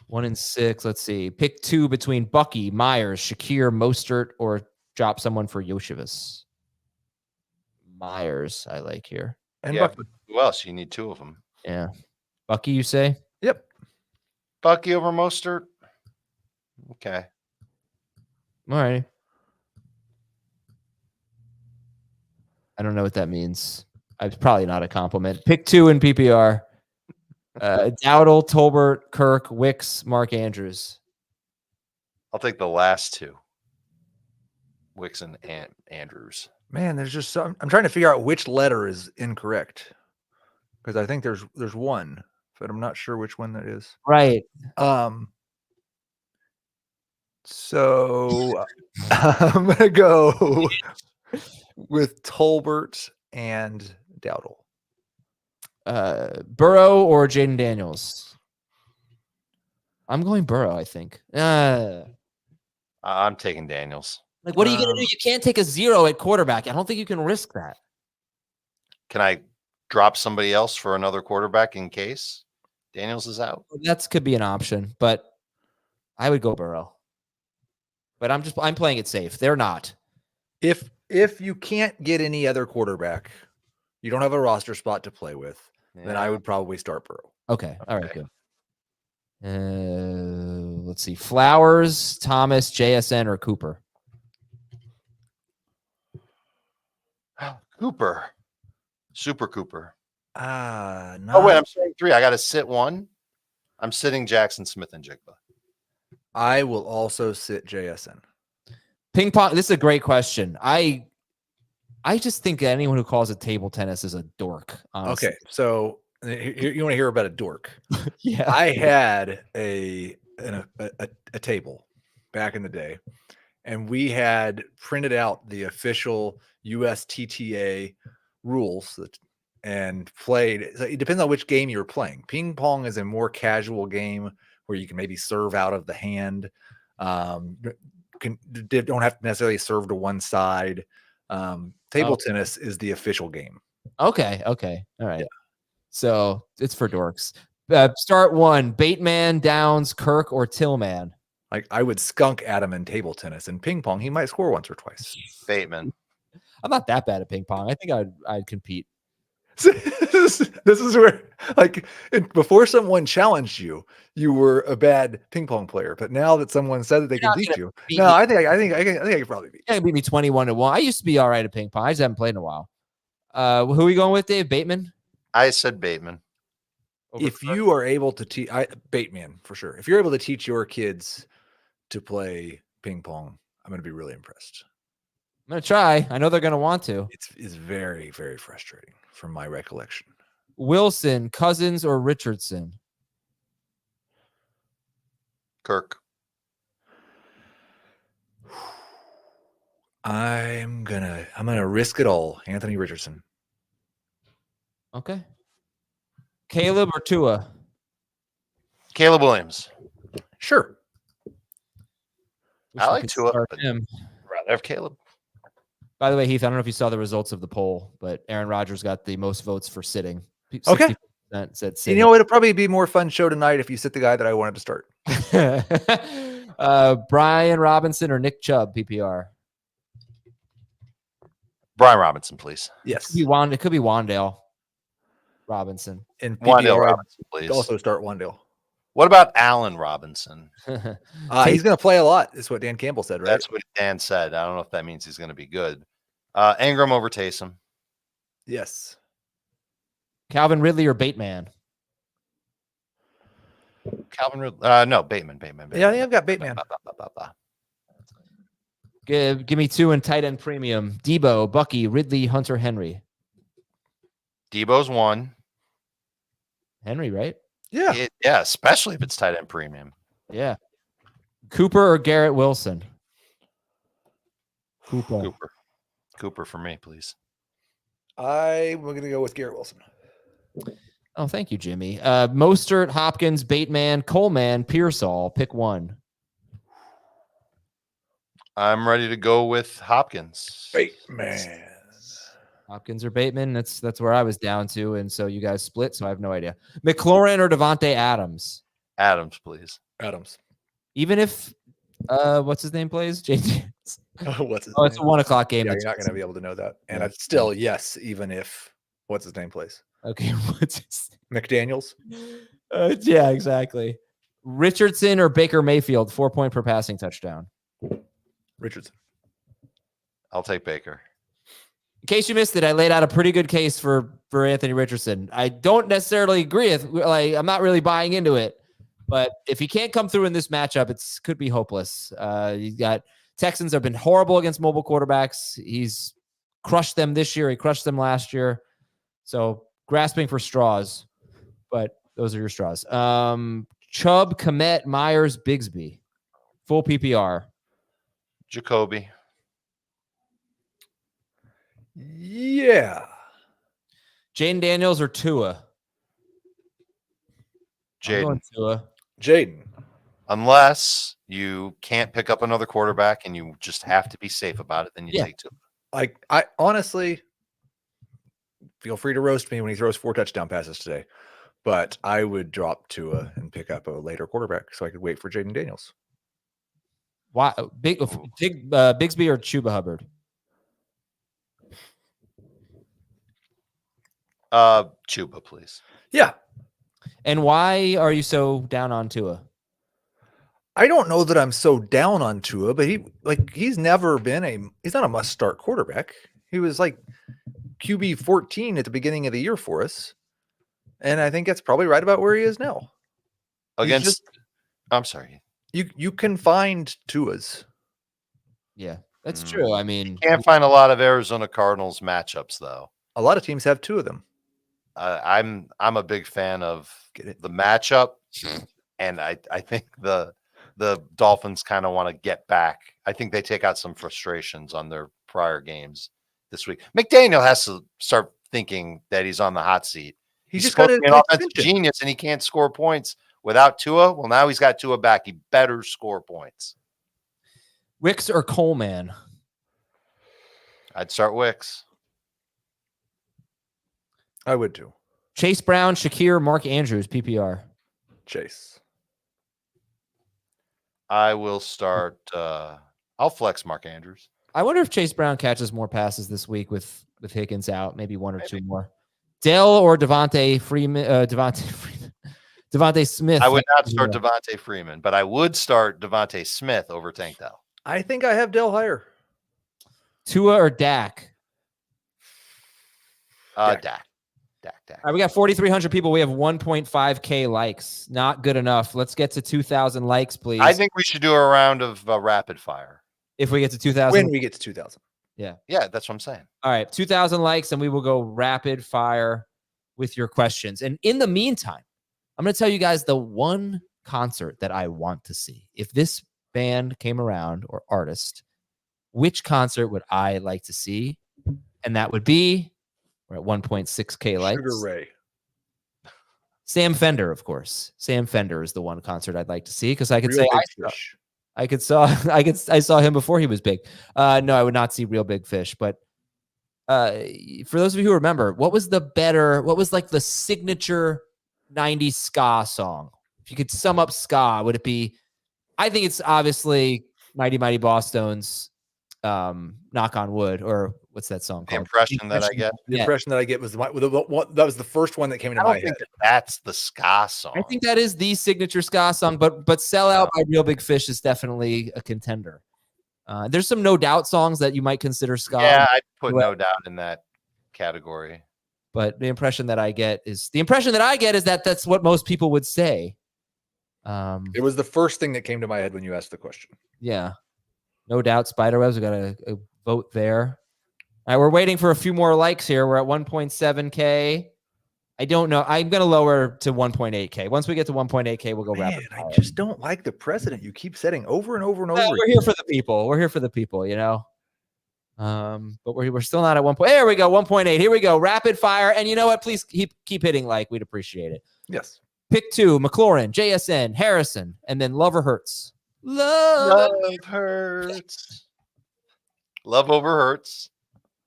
1 and 6. Let's see. Pick 2 between Bucky, Myers, Shakir, Mostert, or drop someone for Yoshivas. Myers, I like here. And yeah, Bucky. but who else? You need 2 of them. Yeah. Bucky, you say? Yep. Bucky over Mostert. Okay. All right. I don't know what that means. It's probably not a compliment. Pick 2 in PPR. Dowdle, Tolbert, Kirk, Wicks, Mark Andrews. I'll take the last 2. Wicks and Andrews. Man, there's just some. I'm trying to figure out which letter is incorrect because I think there's one, but I'm not sure which one that is. Right. So I'm gonna go with Tolbert and Dowdle. Burrow or Jayden Daniels? I'm going Burrow, I think. I'm taking Daniels. Like, what are you going to do? You can't take a 0 at quarterback. I don't think you can risk that. Can I drop somebody else for another quarterback in case Daniels is out? That could be an option, but I would go Burrow. But I'm playing it safe. They're not. If you can't get any other quarterback, you don't have a roster spot to play with, then I would probably start Burrow. Okay. All right, good. Let's see. Flowers, Thomas, JSN, or Cooper? Cooper. Super Cooper. No. Oh, wait, I'm saying 3. I got to sit 1. I'm sitting Jackson Smith and Jigba. I will also sit JSN. Ping pong. This is a great question. I just think that anyone who calls it table tennis is a dork. Honestly. Okay, so you want to hear about a dork? Yeah. I had a table back in the day, and we had printed out the official USTTA rules and played. So it depends on which game you're playing. Ping pong is a more casual game where you can maybe serve out of the hand. Don't have to necessarily serve to one side. Table tennis is the official game. Okay. All right. Yeah. So it's for dorks. Start 1. Bateman, Downs, Kirk, or Tillman? Like I would skunk Adam in table tennis. And ping pong, he might score once or twice. Bateman. I'm not that bad at ping pong. I think I'd compete. This is where, like, before someone challenged you, you were a bad ping pong player. But now that someone said that they can not beat gonna you, beat no, me. I think I can probably beat Yeah, beat me 21-1. I used to be all right at ping pong. I just haven't played in a while. Who are we going with, Dave? Bateman? I said Bateman. you. If you are able to teach, Bateman for sure. If you're able to teach your kids to play ping pong, I'm going to be really impressed. I'm going to try. I know they're going to want to. It's very, very frustrating from my recollection. Wilson, Cousins, or Richardson? Kirk. I'm gonna risk it all. Anthony Richardson. Okay. Caleb or Tua? Caleb Williams. Sure. Wish I we like could Tua, start but him. rather have Caleb. By the way, Heath, I don't know if you saw the results of the poll, but Aaron Rodgers got the most votes for sitting. 60% Okay. said You sitting. know, it'll probably be more fun show tonight if you sit the guy that I wanted to start. Brian Robinson or Nick Chubb, PPR? Brian Robinson, please. Yes. It could be Wandale Robinson. And Wandale PPR, Robinson, I'd please. also start Wandale. What about Allen Robinson? He's going to play a lot, is what Dan Campbell said, right? That's what Dan said. I don't know if that means he's going to be good. Ingram over Taysom. Yes. Calvin Ridley or Bateman? Calvin Ridley. No, Bateman. Yeah, I think I've got Bateman. Give me two in tight end premium. Debo, Bucky, Ridley, Hunter, Henry. Debo's one. Henry, right? Yeah. Yeah, especially if it's tight end premium. Yeah. Cooper or Garrett Wilson? Cooper for me, please. I'm going to go with Garrett Wilson. Oh, thank you, Jimmy. Mostert, Hopkins, Bateman, Coleman, Pearsall. Pick one. I'm ready to go with Hopkins. Bateman. Hopkins or Bateman? That's where I was down to, and so you guys split, so I have no idea. McLaurin or Devontae Adams? Adams, please. Adams. Even if what's his name plays? Jayden Daniels. What's his Oh, name? it's a 1 o'clock game. Yeah, you're not going to be able to know that. And Yeah. it's still yes, even if what's his name plays. Okay, what's his McDaniels. yeah, exactly. Richardson or Baker Mayfield, 4-point per passing touchdown. Richardson. I'll take Baker. In case you missed it, I laid out a pretty good case for Anthony Richardson. I don't necessarily agree with, I'm not really buying into it, but if he can't come through in this matchup, it could be hopeless. You got Texans have been horrible against mobile quarterbacks. He's crushed them this year. He crushed them last year. So grasping for straws, but those are your straws. Chubb, Komet, Myers, Bigsby, full PPR. Jacoby. Yeah. Jayden Daniels or Tua? I'm going Jayden. Tua. Jayden. Unless you can't pick up another quarterback and you just have to be safe about it, then you take two. I honestly feel free to roast me when he throws 4 touchdown passes today, but I would drop Tua and pick up a later quarterback so I could wait for Jayden Daniels. Why Bigsby or Chuba Hubbard? Chuba, please. Yeah. And why are you so down on Tua? I don't know that I'm so down on Tua, but he's never been he's not a must start quarterback. He was like QB 14 at the beginning of the year for us. And I think that's probably right about where he is now. I'm sorry. You can find Tuas. Yeah, that's true. I mean, You can't find a lot of Arizona Cardinals matchups, though. A lot of teams have 2 of them. I'm a big fan of the matchup, and I think the Dolphins kind of want to get back. I think they take out some frustrations on their prior games this week. McDaniel has to start thinking that he's on the hot seat. He He's just got supposed to be an offensive genius, and he can't score points without Tua. Well, now he's got Tua back. He better score points. Wicks or Coleman? I'd start Wicks. I would too. Chase Brown, Shakir, Mark Andrews, PPR. Chase. I will start. I'll flex Mark Andrews. I wonder if Chase Brown catches more passes this week with Higgins out, maybe 1 or 2 more. Dell or Devontae Smith. I would not start Devontae Freeman, but I would start Devontae Smith over Tank Dell. I think I have Dell higher. Tua or Dak? Dak. All right, we got 4,300 people. We have 1.5K likes. Not good enough. Let's get to 2,000 likes, please. I think we should do a round of rapid fire. If we get to 2,000. When we get to 2,000. Yeah, that's what I'm saying. All right, 2,000 likes, and we will go rapid fire with your questions. And in the meantime, I'm going to tell you guys the one concert that I want to see. If this band came around or artist, which concert would I like to see? And that would be, we're at 1.6K likes. Sugar Ray. Sam Fender, of course. Sam Fender is the one concert I'd like to see because I could Real say Big Fish. I saw him before he was big. No, I would not see Real Big Fish. But for those of you who remember, what was like the signature 90s ska song? If you could sum up ska, would it be? I think it's obviously Mighty Mighty Boss Stones, Knock on Wood, or what's that song The called? impression that I get. The impression that I get was that was the first one that came into I my don't think head. that's the ska song. I think that is the signature ska song, but Sell Out by Real Big Fish is definitely a contender. There's some No Doubt songs that you might consider ska. Yeah, I'd put No Doubt in that category. But the impression that I get is that that's what most people would say. It was the first thing that came to my head when you asked the question. Yeah. No Doubt, Spiderwebs. We got a vote there. All right, we're waiting for a few more likes here. We're at 1.7K. I don't know. I'm going to lower to 1.8K. Once we get to 1.8K, we'll go rapid fire. I just don't like the precedent you keep setting over and over and over. We're here for the people. We're here for the people, you know. But we're still not at 1. There we go, 1.8. Here we go, rapid fire. And you know what? Please keep hitting like. We'd appreciate it. Yes. Pick 2: McLaurin, JSN, Harrison, and then Love or Hurts. Love Hurts. Love over Hurts.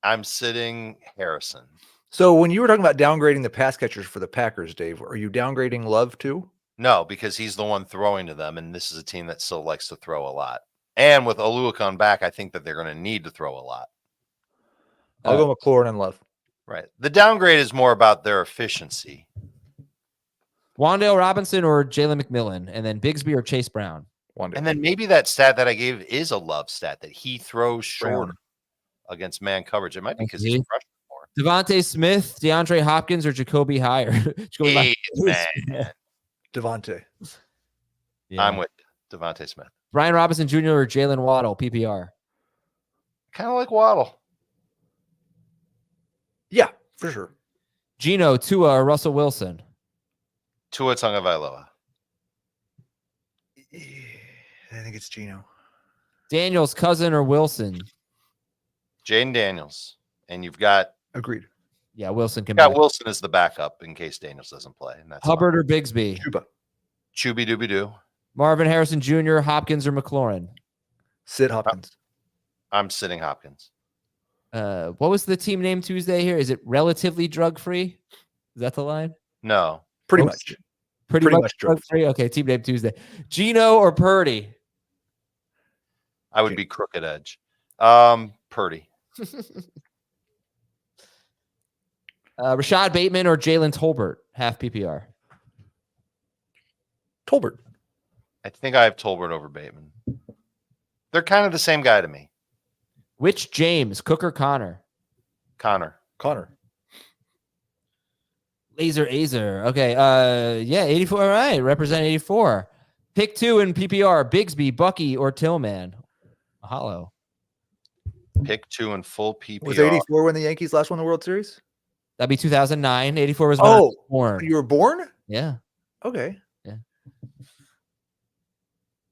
I'm sitting Harrison. So when you were talking about downgrading the pass catchers for the Packers, Dave, are you downgrading Love too? No, because he's the one throwing to them, and this is a team that still likes to throw a lot. And with Oluokun back, I think that they're going to need to throw a lot. I'll go McLaurin and Love. Right. The downgrade is more about their efficiency. Wan'Dale Robinson or Jalen McMillan, and then Bigsby or Chase Brown. Wan'Dale. And then maybe that stat that I gave is a Love stat, that he throws shorter against man coverage. It might be because he's rushing more. Devontae Smith, DeAndre Hopkins, or Jacoby Hire. Man. Devontae. Yeah. I'm with Devontae Smith. Brian Robinson Jr. or Jalen Waddle, PPR. Kind of like Waddle. Yeah, for sure. Geno, Tua, or Russell Wilson. Tua Tagovailoa. I think it's Geno. Daniels, Cousin, or Wilson. Jayden Daniels. And you've got agreed. Yeah, Wilson can. Got Wilson as the backup in case Daniels doesn't play. And that's Hubbard or Bigsby. Chubby Dooby Doo. Marvin Harrison Jr., Hopkins, or McLaurin. Sit Hopkins. I'm sitting Hopkins. What was the team name Tuesday here? Is it relatively drug free? Is that the line? No. Pretty much. Pretty much drug free. Okay, team name Tuesday. Geno or Purdy? I would be crooked edge. Purdy. Rashad Bateman or Jalen Tolbert, half PPR. Tolbert. I think I have Tolbert over Bateman. They're kind of the same guy to me. Which James, Cook or Connor? Connor. Laser Azer. Okay. Yeah, 84. All right. Represent 84. Pick 2 in PPR. Bigsby, Bucky, or Tillman. Hollow. Pick 2 in full PPR. Was 84 when the Yankees last won the World Series? That'd be 2009. 84 was when I was born. You were born? Yeah. Okay. Yeah.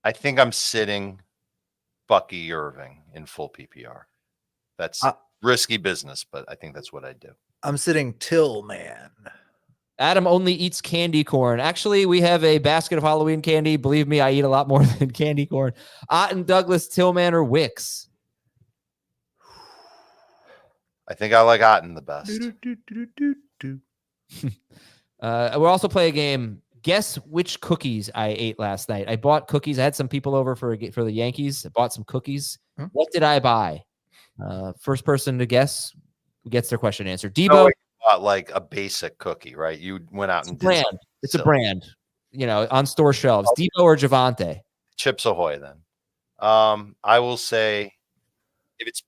I think I'm sitting Bucky Irving in full PPR. That's risky business, but I think that's what I'd do. I'm sitting Tillman. Adam only eats candy corn. Actually, we have a basket of Halloween candy. Believe me, I eat a lot more than candy corn. Otten, Douglas, Tillman, or Wicks? I think I like Otten the best. We'll also play a game. Guess which cookies I ate last night. I bought cookies. I had some people over for the Yankees. I bought some cookies. What did I buy? First person to guess gets their question answered. Debo. like a basic cookie, right? You went out It's a and did brand. something It's a silly. brand. On store shelves. Debo or Javante? Chips Ahoy. Then, I will say, if it's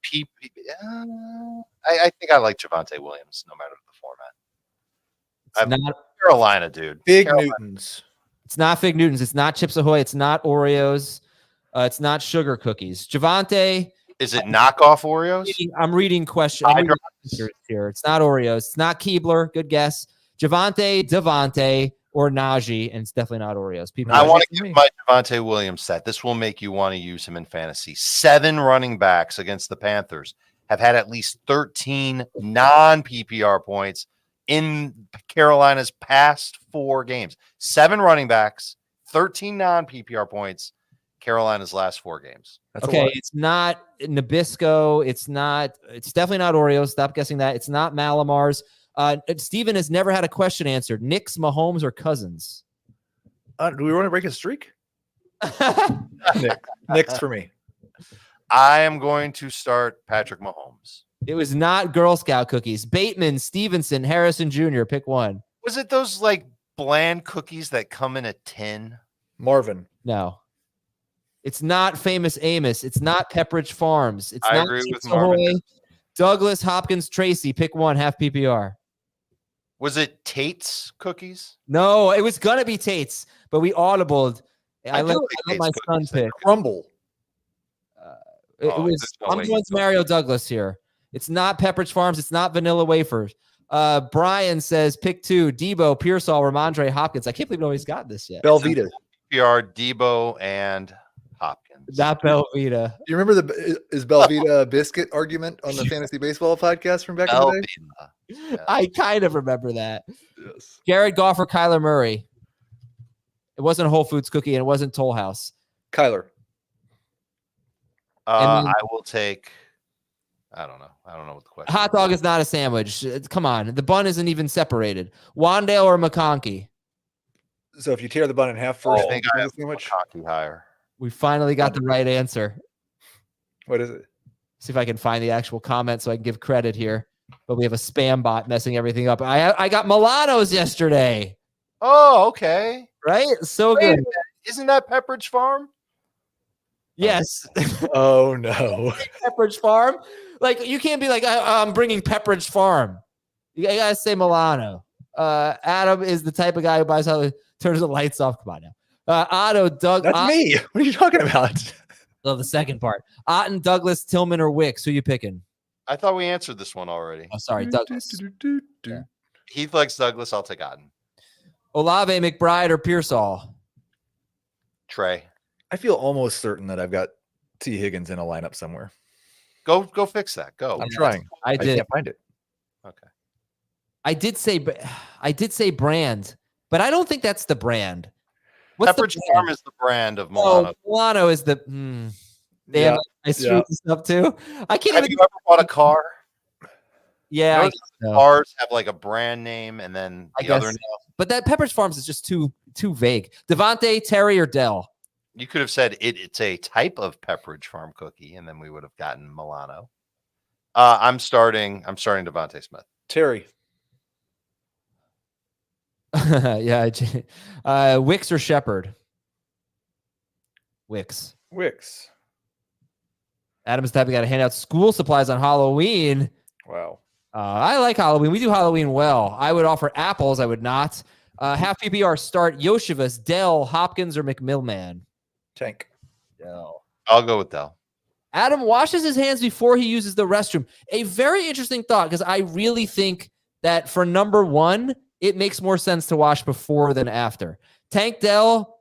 I think I like Javante Williams, no matter the format. It's not. Carolina, dude. Big Carolina. Newtons. It's not Fig Newtons. It's not Chips Ahoy. It's not Oreos. It's not sugar cookies. Javante. Is it knockoff Oreos? I'm reading questions here. It's not Oreos. It's not Keebler. Good guess. Javante, Devontae, or Najee, and it's definitely not Oreos. People, I want to for give me. my Javante Williams set. This will make you want to use him in fantasy. 7 running backs against the Panthers have had at least 13 non-PPR points in Carolina's past 4 games. 7 running backs, 13 non-PPR points, Carolina's last 4 games. That's okay, it's not Nabisco. It's definitely not Oreos. Stop guessing that. It's not Malamars. Steven has never had a question answered. Knicks, Mahomes, or Cousins? Do we want to break a streak? Knicks for me. I am going to start Patrick Mahomes. It was not Girl Scout cookies. Bateman, Stevenson, Harrison Jr. Pick one. Was it those like bland cookies that come in a tin? Marvin. No. It's not Famous Amos. It's not Pepperidge Farms. It's I not agree with Chips Marvin. Ahoy. Douglas, Hopkins, Tracy. Pick one. Half PPR. Was it Tate's cookies? No, it was gonna be Tate's, but we audibled. I do let like my Tate's son cookies. pick. Crumble. It Oh, was. there's no I'm way going you to Mario Douglas here. It's not Pepperidge Farms. It's not Vanilla Wafers. Brian says pick 2: Debo, Pearsall, Ramondre, Hopkins. I can't believe nobody's got this yet. Belvita. PR, Debo, and Hopkins. Not Belvita. You remember the is Belvita a biscuit argument on the fantasy baseball podcast from back in the day? Belvita. I kind of remember that. Yes. Garrett Goff or Kyler Murray. It wasn't a Whole Foods cookie and it wasn't Toll House. Kyler. And then- I will take. I don't know. I don't know what the question. Hot dog is not a sandwich. Come on. The bun isn't even separated. Wandale or McConkey? So if you tear the bun in half first, I think I have sandwich. Cocky higher. We finally got the right answer. What is it? See if I can find the actual comment so I can give credit here. But we have a spam bot messing everything up. I got Milano's yesterday. Oh, okay. Right? So Wait a good. minute. Isn't that Pepperidge Farm? Yes. Oh no. Pepperidge Farm. Like, you can't be like, I'm bringing Pepperidge Farm. You gotta say Milano. Adam is the type of guy who buys how turns the lights off. Come on now. Otto, Doug. That's me. What are you talking about? Oh, the second part. Otten, Douglas, Tillman, or Wicks? Who you picking? I thought we answered this one already. Oh, sorry, Douglas. Yeah. Heath likes Douglas. I'll take Otten. Olave, McBride, or Pearsall? Trey. I feel almost certain that I've got T. Higgins in a lineup somewhere. Go fix that. Go. I'm trying. I I did. can't find it. Okay. I did say brand, but I don't think that's the brand. What's Pepperidge the Farm brand? is the brand of Milano. Oh, Milano is the. Damn, Yeah. I screwed this up too. I can't Have even. you ever bought a car? Yeah, You I know, guess so. Cars have like a brand name and then I the other guess name. But that Pepperidge Farms is just too vague. Devontae, Terry, or Dell? You could have said it's a type of Pepperidge Farm cookie, and then we would have gotten Milano. I'm starting Devontae Smith. Terry. Yeah. Wicks or Shepherd? Wicks. Wicks. Adam's the type of guy to hand out school supplies on Halloween. Wow. I like Halloween. We do Halloween well. I would offer apples. I would not. Half PPR start Yoshivas, Dell, Hopkins, or McMillman. Tank. Dell. I'll go with Dell. Adam washes his hands before he uses the restroom. A very interesting thought, because I really think that for number 1, it makes more sense to wash before than after. Tank Dell,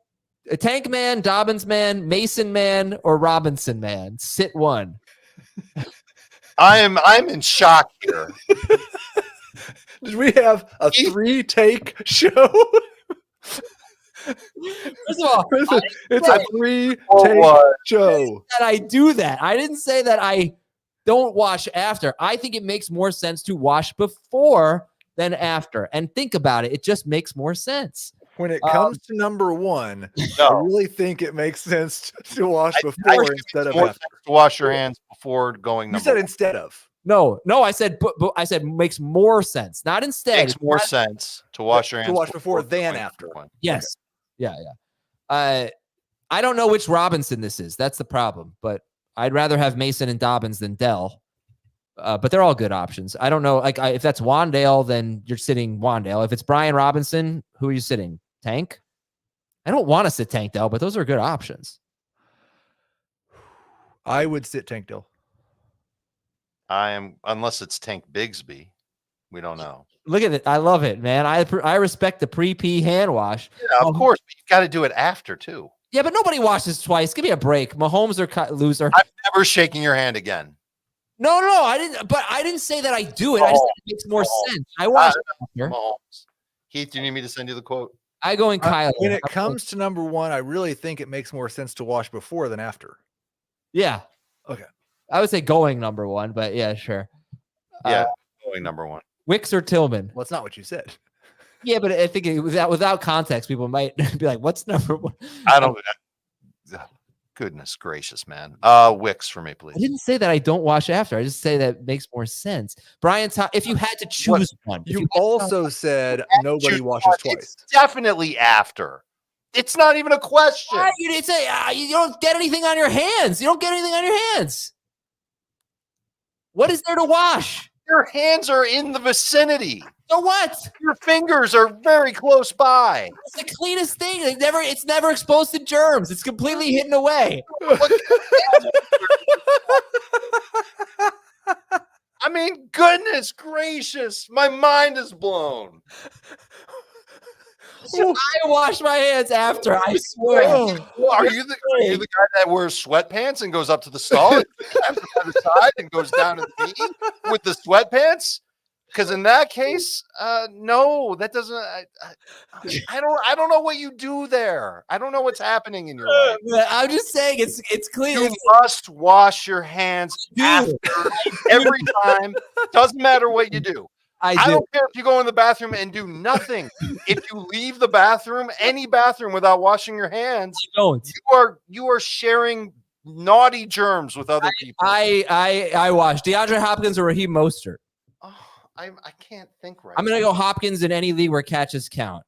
Tank Man, Dobbins Man, Mason Man, or Robinson Man. Sit 1. I'm in shock here. Did we have a 3-take show? First of all, It's a 3-take what? show. that I do that. I didn't say that I don't wash after. I think it makes more sense to wash before than after. And think about it. It just makes more sense. When it comes to number 1, I No, really think it makes sense to wash I before think instead of more after. sense to wash your hands before going You number said one. instead of. No, I said makes more sense, not instead. Makes more sense to wash your hands. To wash before than after. Yes. Okay. Yeah. I don't know which Robinson this is. That's the problem. But I'd rather have Mason and Dobbins than Dell. But they're all good options. I don't know. Like if that's Wandale, then you're sitting Wandale. If it's Brian Robinson, who are you sitting? Tank? I don't want to sit Tank Dell, but those are good options. I would sit Tank Dell. Unless it's Tank Bigsby. We don't know. Look at it. I love it, man. I respect the pre-pee hand wash. Yeah, of course. But you've got to do it after, too. Yeah, but nobody washes twice. Give me a break. Mahomes or loser. I'm never shaking your hand again. No, I didn't. But I didn't say that I do it. I just said it makes more sense. I watch it after. Mahomes. Heath, do you need me to send you the quote? I go in Kyler. When it comes to number one, I really think it makes more sense to wash before than after. Yeah. Okay. I would say going number one, but yeah, sure. Yeah, going number one. Wicks or Tillman? Well, it's not what you said. Yeah, but I think without context, people might be like, "What's number one?" I don't. Goodness gracious, man. Wicks for me, please. I didn't say that I don't wash after. I just say that makes more sense. Brian, if you had to choose one, you also said nobody washes twice. It's definitely after. It's not even a question. You didn't say you don't get anything on your hands. You don't get anything on your hands. What is there to wash? Your hands are in the vicinity. So what? Your fingers are very close by. It's the cleanest thing. It's never exposed to germs. It's completely hidden away. I mean, goodness gracious, my mind is blown. I wash my hands after, I swear. Are you the guy that wears sweatpants and goes up to the stall and grabs it by the side and goes down to the knee with the sweatpants? Because in that case, no, that doesn't. I don't know what you do there. I don't know what's happening in your life. I'm just saying it's clean. You must wash your hands after every time. Doesn't matter what you do. I don't care if you go in the bathroom and do nothing. If you leave the bathroom, any bathroom, without washing your hands, you are sharing naughty germs with other people. I wash DeAndre Hopkins or Raheem Mostert. Oh, I can't think right. I'm gonna go Hopkins in any league where catches count.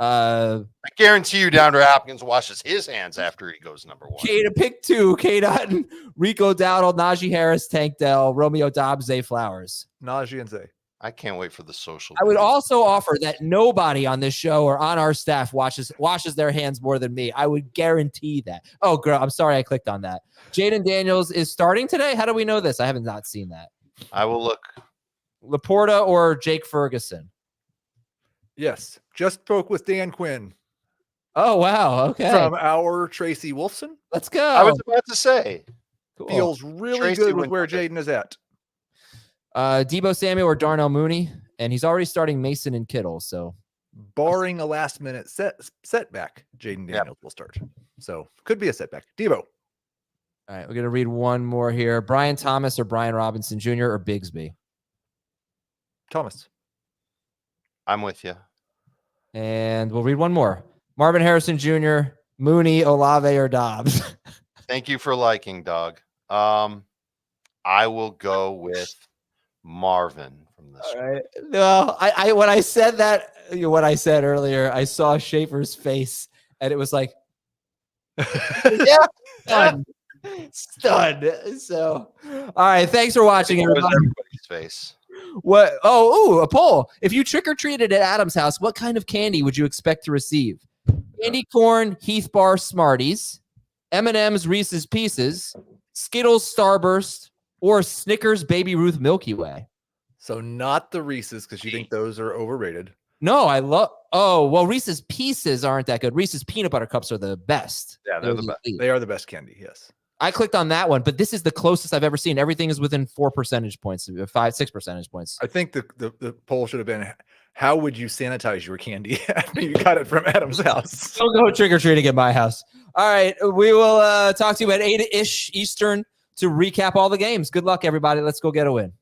I guarantee you, DeAndre Hopkins washes his hands after he goes number one. To pick two: K. Dotton, Rico Dowdle, Najee Harris, Tank Dell, Romeo Dobbs, Zay Flowers. Najee and Zay. I can't wait for the social. I would also offer that nobody on this show or on our staff washes their hands more than me. I would guarantee that. Oh, girl, I'm sorry I clicked on that. Jayden Daniels is starting today. How do we know this? I haven't not seen that. I will look. Laporta or Jake Ferguson? Yes. Just spoke with Dan Quinn. Oh, wow. Okay. From our Tracy Wolfson. Let's go. I was about to say. Cool. Feels really Tracy good with where Jayden is at. Debo Samuel or Darnell Mooney, and he's already starting Mason and Kittle. So, barring a last-minute setback, Jayden Daniels will start. So, could be a setback. Debo. All right, we're gonna read one more here. Brian Thomas or Brian Robinson Jr. or Bigsby? Thomas. I'm with you. And we'll read one more. Marvin Harrison Jr., Mooney, Olave, or Dobbs? Thank you for liking, dog. I will go with Marvin from this. All right. No, I when I said that, what I said earlier, I saw Schaefer's face, and it was like, yeah, stunned. So, all right. Thanks for watching, everybody. Everybody's face. What? Oh, a poll. If you trick or treated at Adam's house, what kind of candy would you expect to receive? Candy corn, Heath Bar Smarties, M&M's Reese's Pieces, Skittles Starburst, or Snickers Baby Ruth Milky Way. So not the Reese's because you think those are overrated. No, I love. Oh, well, Reese's Pieces aren't that good. Reese's Peanut Butter Cups are the best. Yeah, they're the best. They are the best candy. Yes. I clicked on that one, but this is the closest I've ever seen. Everything is within 4 percentage points, 6 percentage points. I think the poll should have been, how would you sanitize your candy after you got it from Adam's house? Don't go trick-or-treating at my house. All right, we will talk to you at 8-ish Eastern to recap all the games. Good luck, everybody. Let's go get a win.